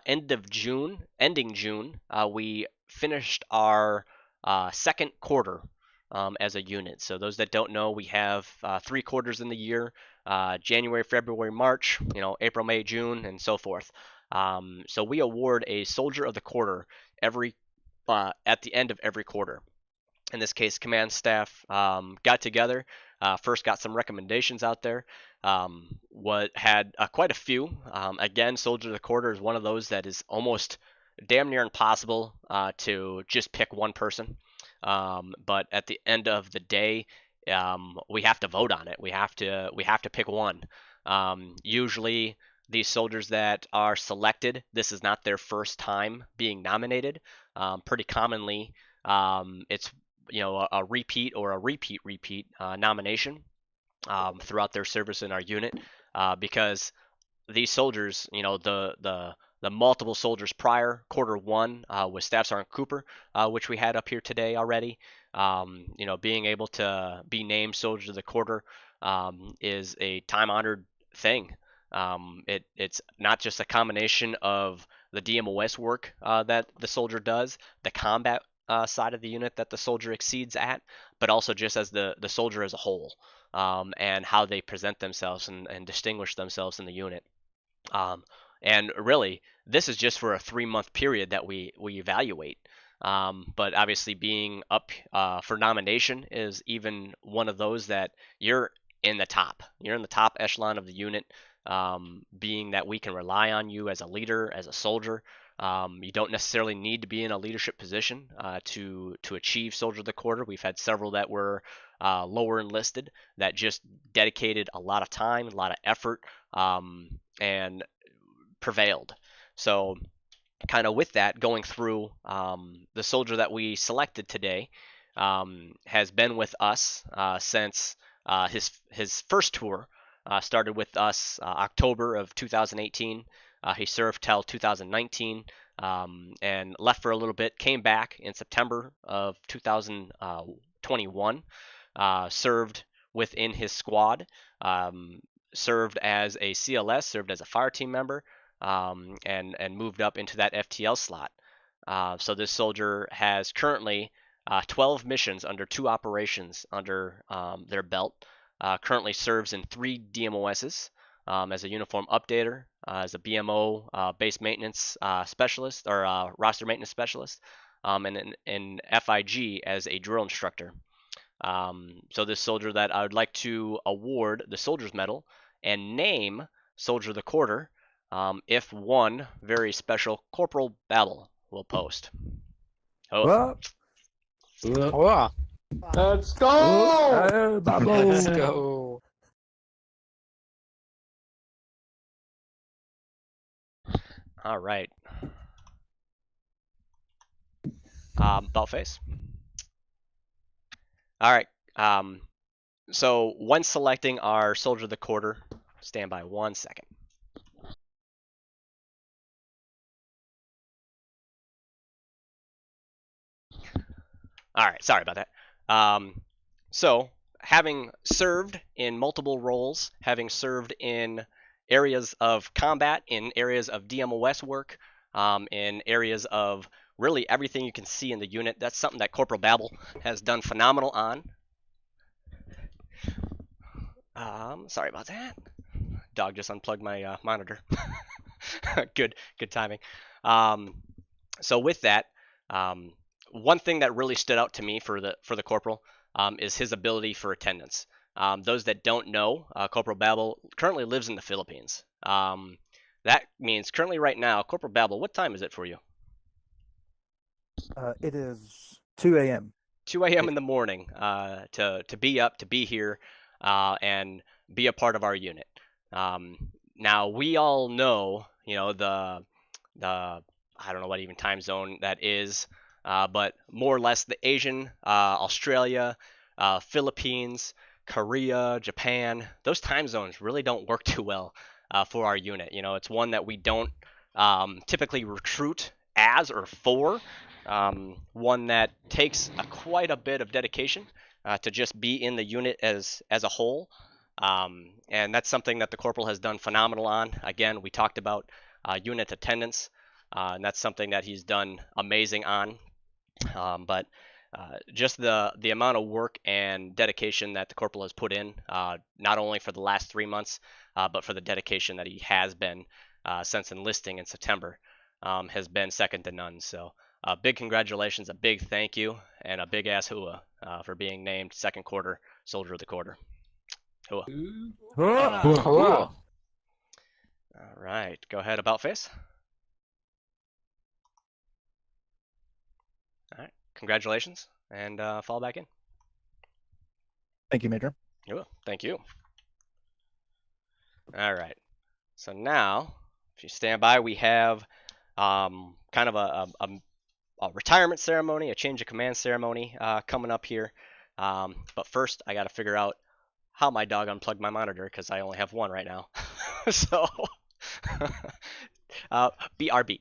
ending June, we finished our second quarter as a unit. So those that don't know, we have 3 quarters in the year: January, February, March. April, May, June, and so forth. So we award a Soldier of the Quarter every at the end of every quarter. In this case, command staff got together, first got some recommendations out there. What had quite a few. Again, Soldier of the Quarter is one of those that is almost damn near impossible to just pick one person. But at the end of the day, we have to vote on it. We have to pick one. Usually, these soldiers that are selected, this is not their first time being nominated. Pretty commonly, it's a repeat or a repeat nomination throughout their service in our unit, because these soldiers, the multiple soldiers prior, quarter one with Staff Sergeant Cooper, which we had up here today already. Being able to be named Soldier of the Quarter is a time-honored thing. It's not just a combination of the DMOS work that the soldier does, the combat side of the unit that the soldier exceeds at, but also just as the soldier as a whole, and how they present themselves and distinguish themselves in the unit. And really, this is just for a 3-month period that we evaluate. But obviously, being up for nomination is even one of those that you're in the top. You're in the top echelon of the unit, being that we can rely on you as a leader, as a soldier. You don't necessarily need to be in a leadership position to achieve Soldier of the Quarter. We've had several that were lower enlisted that just dedicated a lot of time, a lot of effort, and prevailed. So kind of with that, going through, the soldier that we selected today has been with us since his first tour. Started with us October of 2018. He served till 2019, and left for a little bit. Came back in September of 2021. Served within his squad. Served as a CLS. Served as a fire team member. And moved up into that FTL slot. So this soldier has currently 12 missions under 2 operations under their belt. Currently serves in 3 DMOSs as a uniform updater, as a BMO base maintenance specialist, or roster maintenance specialist, and in FIG as a drill instructor. So this soldier that I would like to award the Soldier's Medal and name Soldier of the Quarter, if one very special Corporal Babel will post. Whoa. Whoa. Let's go! Let's go. All right. About face. All right. So when selecting our Soldier of the Quarter, stand by 1 second. All right, sorry about that. So, having served in multiple roles, having served in areas of combat, in areas of DMOS work, in areas of really everything you can see in the unit, that's something that Corporal Babel has done phenomenal on. Sorry about that. Dog just unplugged my monitor. Good timing. So with that, one thing that really stood out to me for the corporal is his ability for attendance. Those that don't know, Corporal Babel currently lives in the Philippines. That means currently right now, Corporal Babel, what time is it for you? It is 2 a.m. 2 a.m. in the morning to be up, to be here, and be a part of our unit. Now we all know, the I don't know what even time zone that is, but more or less the Asian, Australia, Philippines, Korea, Japan, those time zones really don't work too well for our unit. It's one that we don't typically recruit as or for. One that takes quite a bit of dedication to just be in the unit as a whole. And that's something that the corporal has done phenomenal on. Again, we talked about unit attendance, and that's something that he's done amazing on. But just the amount of work and dedication that the corporal has put in, not only for the last 3 months, but for the dedication that he has been since enlisting in September, has been second to none. So big congratulations, a big thank you, and a big ass hua for being named second quarter Soldier of the Quarter. Hua. Hua. All right, go ahead, about face. All right, congratulations, and fall back in. Thank you, Major. Thank you. All right, so now, if you stand by, we have kind of a retirement ceremony, a change of command ceremony coming up here. But first, I got to figure out how my dog unplugged my monitor because I only have one right now. So, BRB.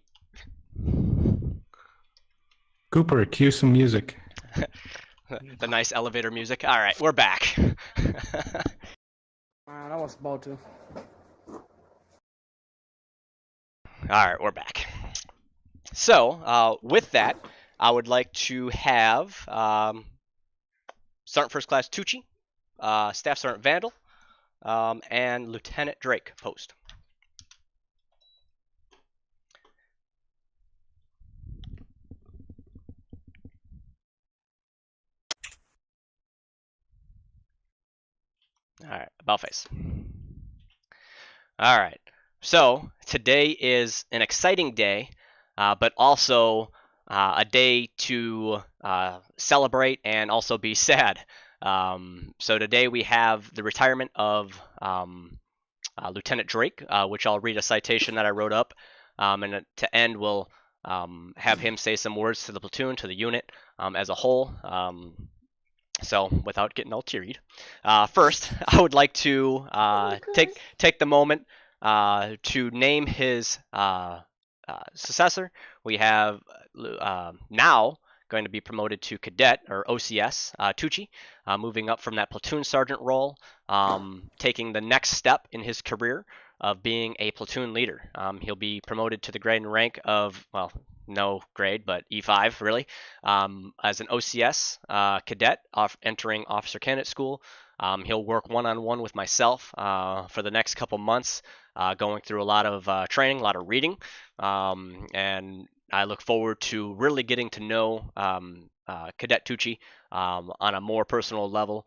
Cooper, cue some music. The nice elevator music. All right, we're back. I was about to. All right, we're back. So, with that, I would like to have Sergeant First Class Tucci, Staff Sergeant Vandal, and Lieutenant Drake post. All right, about face. All right, so today is an exciting day, but also a day to celebrate and also be sad. So today we have the retirement of Lieutenant Drake, which I'll read a citation that I wrote up, and to end we'll have him say some words to the platoon, to the unit as a whole. So without getting all teary, first I would like to take the moment to name his successor. We have now going to be promoted to cadet or OCS, Tucci, moving up from that platoon sergeant role, taking the next step in his career of being a platoon leader. He'll be promoted to the grade and rank of, well, no grade, but E5 really, as an OCS cadet entering officer candidate school. He'll work one-on-one with myself for the next couple months, going through a lot of training, a lot of reading, and I look forward to really getting to know Cadet Tucci on a more personal level.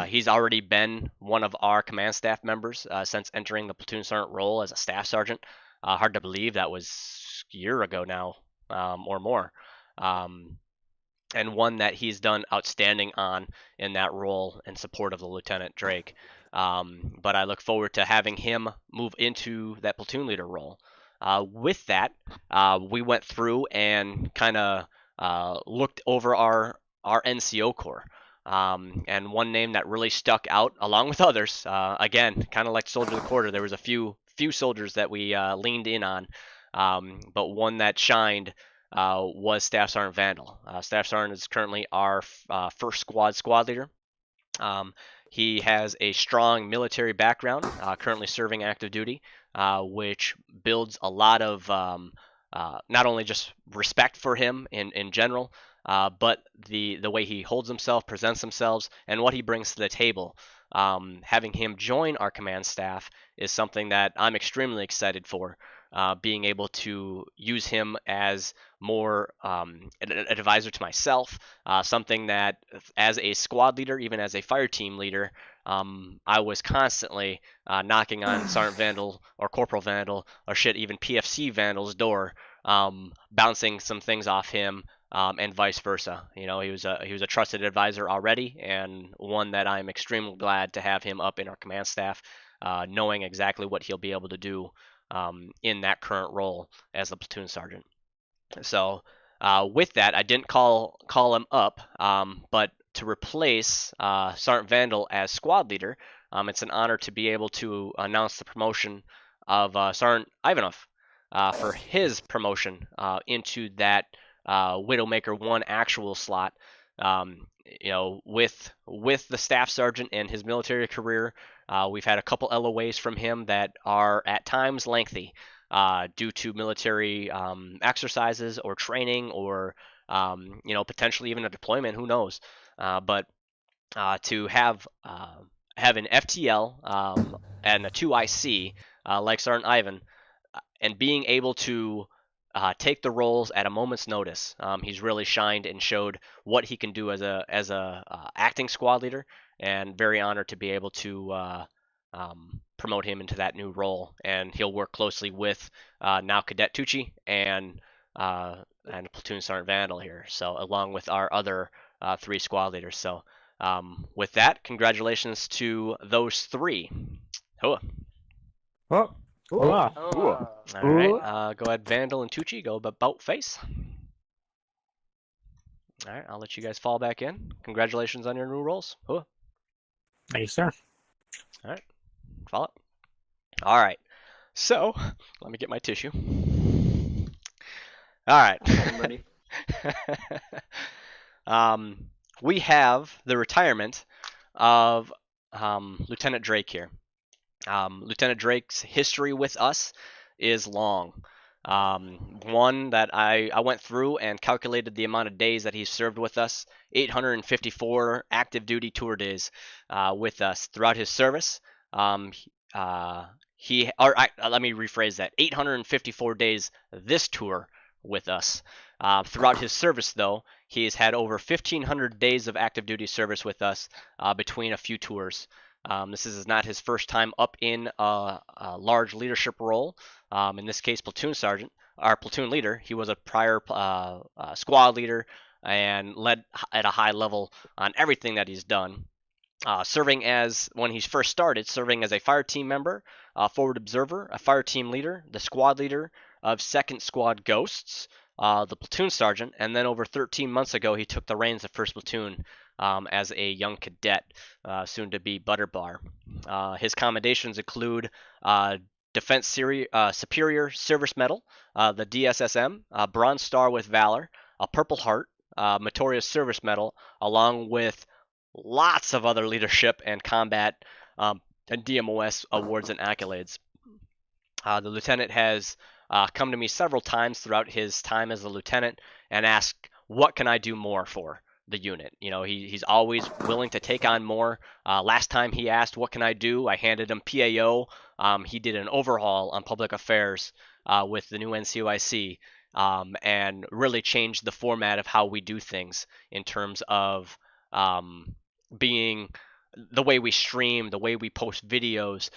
He's already been one of our command staff members since entering the platoon sergeant role as a staff sergeant. Hard to believe that was a year ago now, or more. And one that he's done outstanding on in that role in support of the Lieutenant Drake. But I look forward to having him move into that platoon leader role. With that, we went through and kind of looked over our NCO corps. And one name that really stuck out, along with others, again, kind of like Soldier of the Quarter, there was a few soldiers that we leaned in on, but one that shined was Staff Sergeant Vandal. Staff Sergeant is currently our first squad leader. He has a strong military background, currently serving active duty, which builds a lot of not only just respect for him in general, but the way he holds himself, presents himself, and what he brings to the table. Having him join our command staff is something that I'm extremely excited for. Being able to use him as more an advisor to myself, something that as a squad leader, even as a fire team leader, I was constantly knocking on Sergeant Vandal or Corporal Vandal or shit, even PFC Vandal's door, bouncing some things off him, and vice versa. You know, he was a trusted advisor already, and one that I'm extremely glad to have him up in our command staff, knowing exactly what he'll be able to do in that current role as a platoon sergeant. So with that, I didn't call him up, but to replace Sergeant Vandal as squad leader, it's an honor to be able to announce the promotion of Sergeant Ivanov. for his promotion into that Widowmaker 1 actual slot. With the staff sergeant and his military career, we've had a couple LOAs from him that are at times lengthy due to military exercises or training or potentially even a deployment. Who knows? But to have an FTL and a 2IC like Sergeant Ivan, and being able to take the roles at a moment's notice. He's really shined and showed what he can do as a acting squad leader, and very honored to be able to promote him into that new role. And he'll work closely with now Cadet Tucci and Platoon Sergeant Vandal here. So along with our other 3 squad leaders. So with that, congratulations to those 3. Hoa. Oh. All right, go ahead, Vandal and Tucci, go about face. All right, I'll let you guys fall back in. Congratulations on your new roles. Huh. Thank you, sir. All right, follow. All right, so let me get my tissue. All right. We have the retirement of Lieutenant Drake here. Lieutenant Drake's history with us is long. One that I went through and calculated the amount of days that he's served with us. 854 active duty tour days with us throughout his service. Let me rephrase that. 854 days this tour with us. Throughout his service, though, he has had over 1,500 days of active duty service with us between a few tours. This is not his first time up in a large leadership role. In this case, platoon sergeant, our platoon leader. He was a prior squad leader and led at a high level on everything that he's done. Serving as, when he first started, serving as a fire team member, forward observer, a fire team leader, the squad leader of 2nd Squad Ghosts, the platoon sergeant, and then over 13 months ago, he took the reins of 1st Platoon as a young cadet, soon to be Butterbar. His commendations include Defense Superior Service Medal, the DSSM, Bronze Star with Valor, a Purple Heart, Meritorious Service Medal, along with lots of other leadership and combat and DMOS awards and accolades. The lieutenant has come to me several times throughout his time as a lieutenant and asked, what can I do more for the unit? He's always willing to take on more. Last time he asked, what can I do? I handed him PAO. He did an overhaul on public affairs with the new NCOIC and really changed the format of how we do things in terms of being the way we stream, the way we post videos,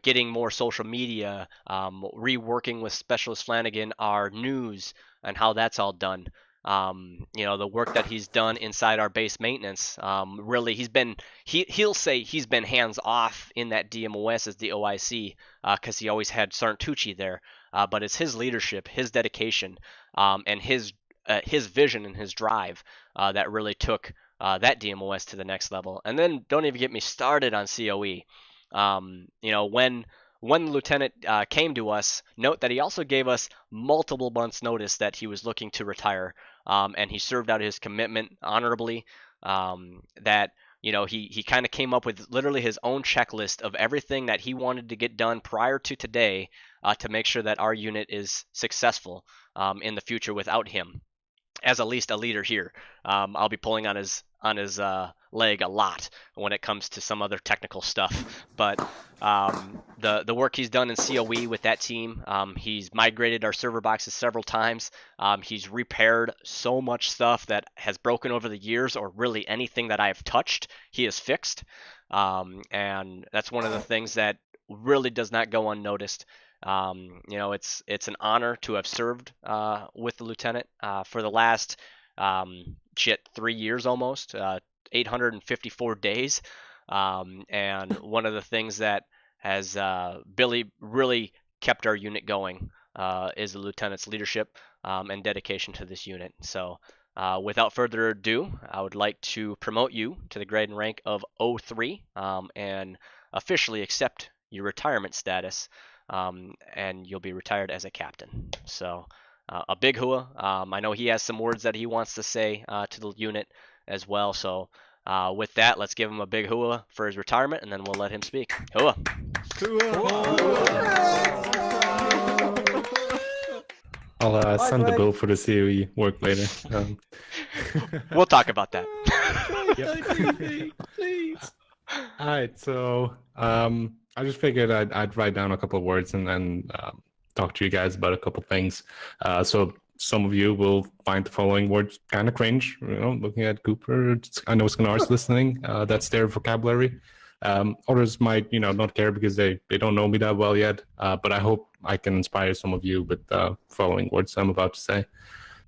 getting more social media, reworking with Specialist Flanagan our news and how that's all done. The work that he's done inside our base maintenance, really he'll say he's been hands off in that DMOS as the OIC because he always had Sergeant Tucci there. But it's his leadership, his dedication, and his vision and his drive that really took that DMOS to the next level. And then don't even get me started on COE. When the lieutenant came to us, note that he also gave us multiple months' notice that he was looking to retire, and he served out his commitment honorably. That he kind of came up with literally his own checklist of everything that he wanted to get done prior to today to make sure that our unit is successful in the future without him as at least a leader here. I'll be pulling on his leg a lot when it comes to some other technical stuff. But the work he's done in COE with that team, he's migrated our server boxes several times. He's repaired so much stuff that has broken over the years, or really anything that I have touched, he has fixed. And that's one of the things that really does not go unnoticed. It's an honor to have served with the lieutenant for the last 3 years almost, 854 days. And one of the things that has really kept our unit going is the lieutenant's leadership and dedication to this unit. So without further ado, I would like to promote you to the grade and rank of 03 and officially accept your retirement status. and you'll be retired as a captain. So a big hua. I know he has some words that he wants to say to the unit as well. So with that, let's give him a big hua for his retirement, and then we'll let him speak. Hua. I'll send the bill for the COE work later. We'll talk about that. Please. All right, so I just figured I'd write down a couple of words and then talk to you guys about a couple of things. So some of you will find the following words kind of cringe. You know, looking at Cooper, I know Scanar's listening. That's their vocabulary. Others might, not care because they don't know me that well yet. But I hope I can inspire some of you with the following words I'm about to say.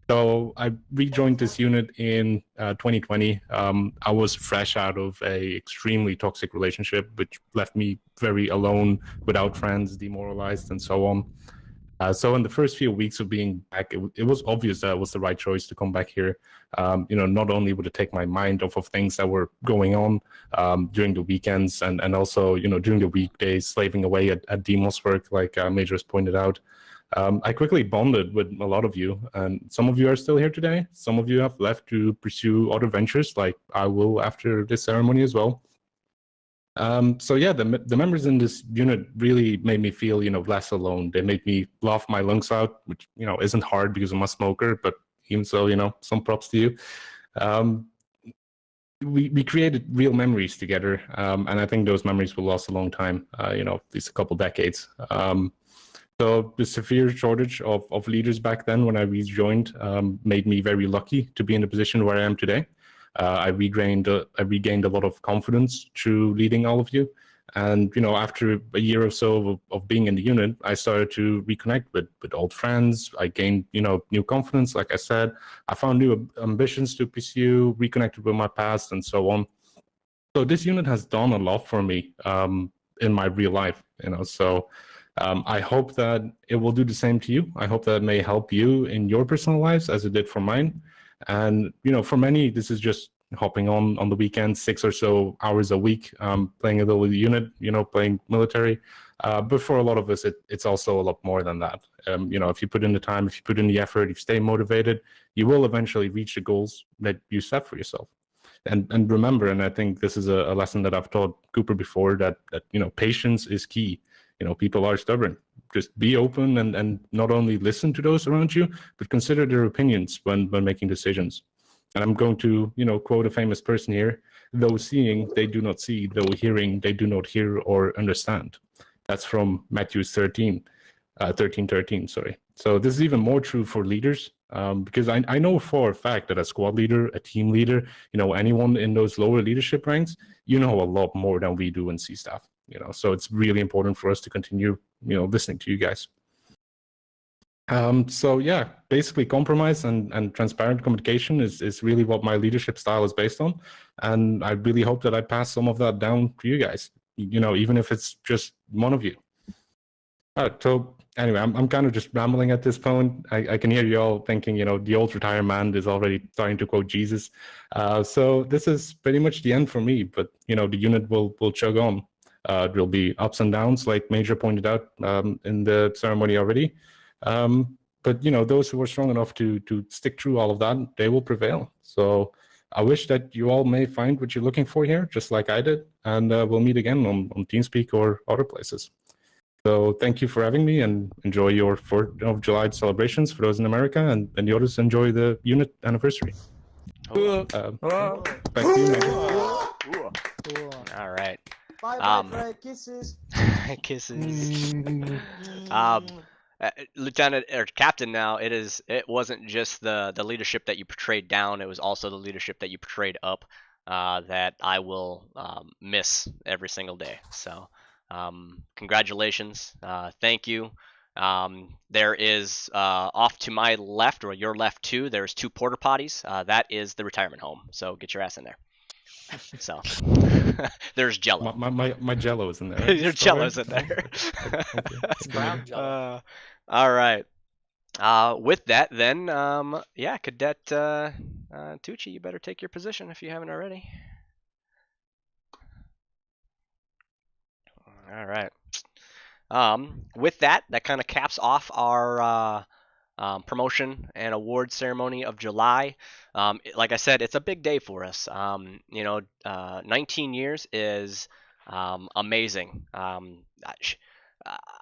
So I rejoined this unit in 2020. I was fresh out of a extremely toxic relationship, which left me very alone, without friends, demoralized, and so on. So in the first few weeks of being back, it was obvious that it was the right choice to come back here. Not only would it take my mind off of things that were going on during the weekends and also, during the weekdays, slaving away at demos work, like Major has pointed out. I quickly bonded with a lot of you, and some of you are still here today. Some of you have left to pursue other ventures, like I will after this ceremony as well. So yeah, the members in this unit really made me feel, less alone. They made me laugh my lungs out, which, isn't hard because I'm a smoker, but even so, some props to you. We created real memories together, and I think those memories will last a long time, at least a couple decades. So the severe shortage of leaders back then when I rejoined made me very lucky to be in the position where I am today. I regained a lot of confidence through leading all of you. And, after a year or so of being in the unit, I started to reconnect with old friends. I gained, new confidence, like I said. I found new ambitions to pursue, reconnected with my past, and so on. So this unit has done a lot for me in my real life, so I hope that it will do the same to you. I hope that it may help you in your personal lives as it did for mine. And, for many, this is just hopping on the weekend, 6 or so hours a week, playing a little unit, playing military. But for a lot of us, it's also a lot more than that. If you put in the time, if you put in the effort, if you stay motivated, you will eventually reach the goals that you set for yourself. And remember, and I think this is a lesson that I've taught Cooper before, that patience is key. People are stubborn. Just be open and not only listen to those around you, but consider their opinions when making decisions. And I'm going to, quote a famous person here: though seeing, they do not see; though hearing, they do not hear or understand. That's from Matthew 13:13, sorry. So this is even more true for leaders, because I know for a fact that a squad leader, a team leader, anyone in those lower leadership ranks, a lot more than we do in C staff. So it's really important for us to continue, listening to you guys. So yeah, basically compromise and transparent communication is really what my leadership style is based on. And I really hope that I pass some of that down to you guys, even if it's just one of you. All right, so anyway, I'm kind of just rambling at this point. I can hear you all thinking, the old retired man is already starting to quote Jesus. So this is pretty much the end for me, but, the unit will chug on. There'll be ups and downs, like Major pointed out in the ceremony already. But those who are strong enough to stick through all of that, they will prevail. So I wish that you all may find what you're looking for here, just like I did, and we'll meet again on TeamSpeak or other places. So thank you for having me, and enjoy your 4th of July celebrations for those in America, and the others enjoy the unit anniversary. Back to you, Major. All right. Bye, kisses. Kisses. Lieutenant or Captain, now it wasn't just the leadership that you portrayed down; it was also the leadership that you portrayed up that I will miss every single day. So, congratulations, thank you. There is off to my left, or your left too. There's 2 porta potties. That is the retirement home. So get your ass in there. So there's Jello. My Jello is in there. Right? Your Jello's in there. It's brown Jello. All right. With that, then, yeah, Cadet Tucci, you better take your position if you haven't already. All right. with that kind of caps off our promotion and award ceremony of July. Like I said, it's a big day for us. 19 years is amazing.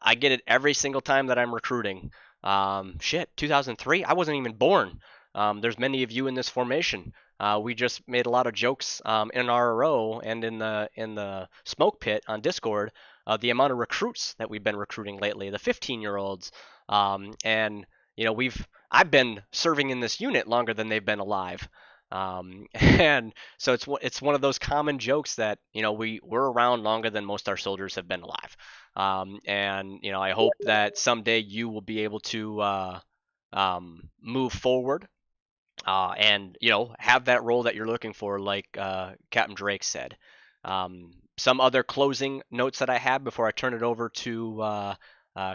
I get it every single time that I'm recruiting. 2003, I wasn't even born. There's many of you in this formation. We just made a lot of jokes in RRO and in the smoke pit on Discord. The amount of recruits that we've been recruiting lately, the 15-year-olds, and I've been serving in this unit longer than they've been alive. And so it's one of those common jokes that we're around longer than most our soldiers have been alive. And I hope that someday you will be able to move forward and have that role that you're looking for, like Captain Drake said. Some other closing notes that I have before I turn it over to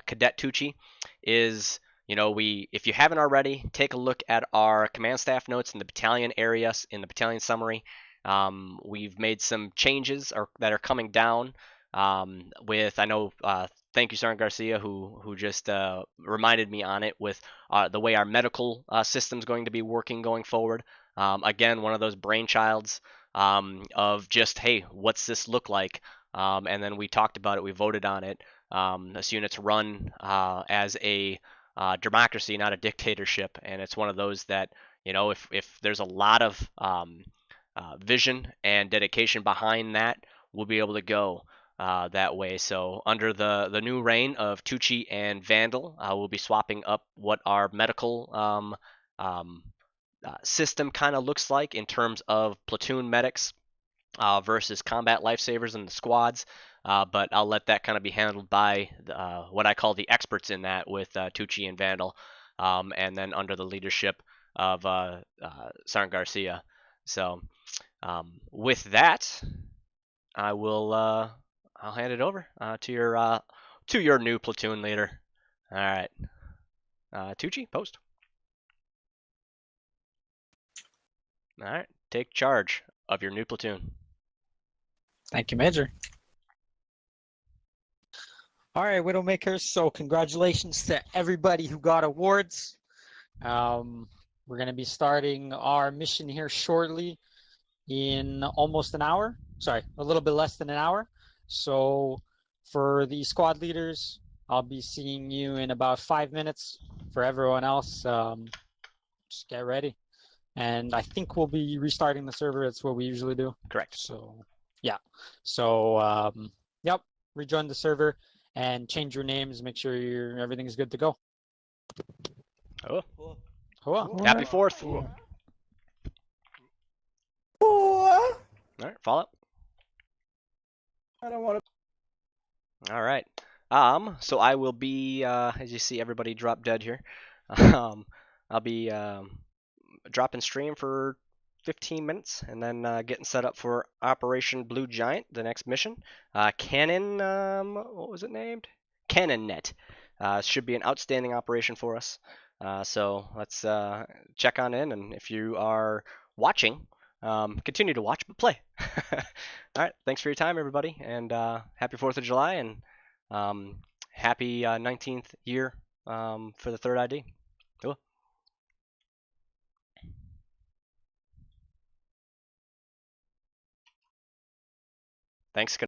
Cadet Tucci is, if you haven't already, take a look at our command staff notes in the battalion area, in the battalion summary. We've made some changes that are coming down with, thank you, Sergeant Garcia, who just reminded me on it with the way our medical system's going to be working going forward. Again, one of those brainchilds of just, hey, what's this look like? And then we talked about it, we voted on it. This unit's run as a democracy, not a dictatorship, and it's one of those that if there's a lot of vision and dedication behind that, we'll be able to go that way. So under the new reign of Tucci and Vandal, we'll be swapping up what our medical system kind of looks like in terms of platoon medics versus combat lifesavers in the squads. But I'll let that kind of be handled by what I call the experts in that, with Tucci and Vandal, and then under the leadership of Sergeant Garcia. So with that, I will I'll hand it over to your new platoon leader. All right, Tucci, post. All right, take charge of your new platoon. Thank you, Major. All right, Widowmakers, so congratulations to everybody who got awards. We're going to be starting our mission here shortly in almost an hour. Sorry, a little bit less than an hour. So for the squad leaders, I'll be seeing you in about 5 minutes. For everyone else, just get ready. And I think we'll be restarting the server. It's what we usually do. Correct. So, yeah. So, yep, rejoin the server and change your names. Make sure everything's good to go. Oh. Cool. Happy 4th. All right, follow up. I don't want to. All right. So I will be, as you see, everybody drop dead here. I'll be dropping stream for 15 minutes and then getting set up for Operation Blue Giant, the next mission. Cannon, what was it named? Cannon Net. Should be an outstanding operation for us. So let's check on in, and if you are watching, continue to watch, but play. All right, thanks for your time, everybody, and happy 4th of July, and happy 19th year for the 3rd ID. Cool. Thanks.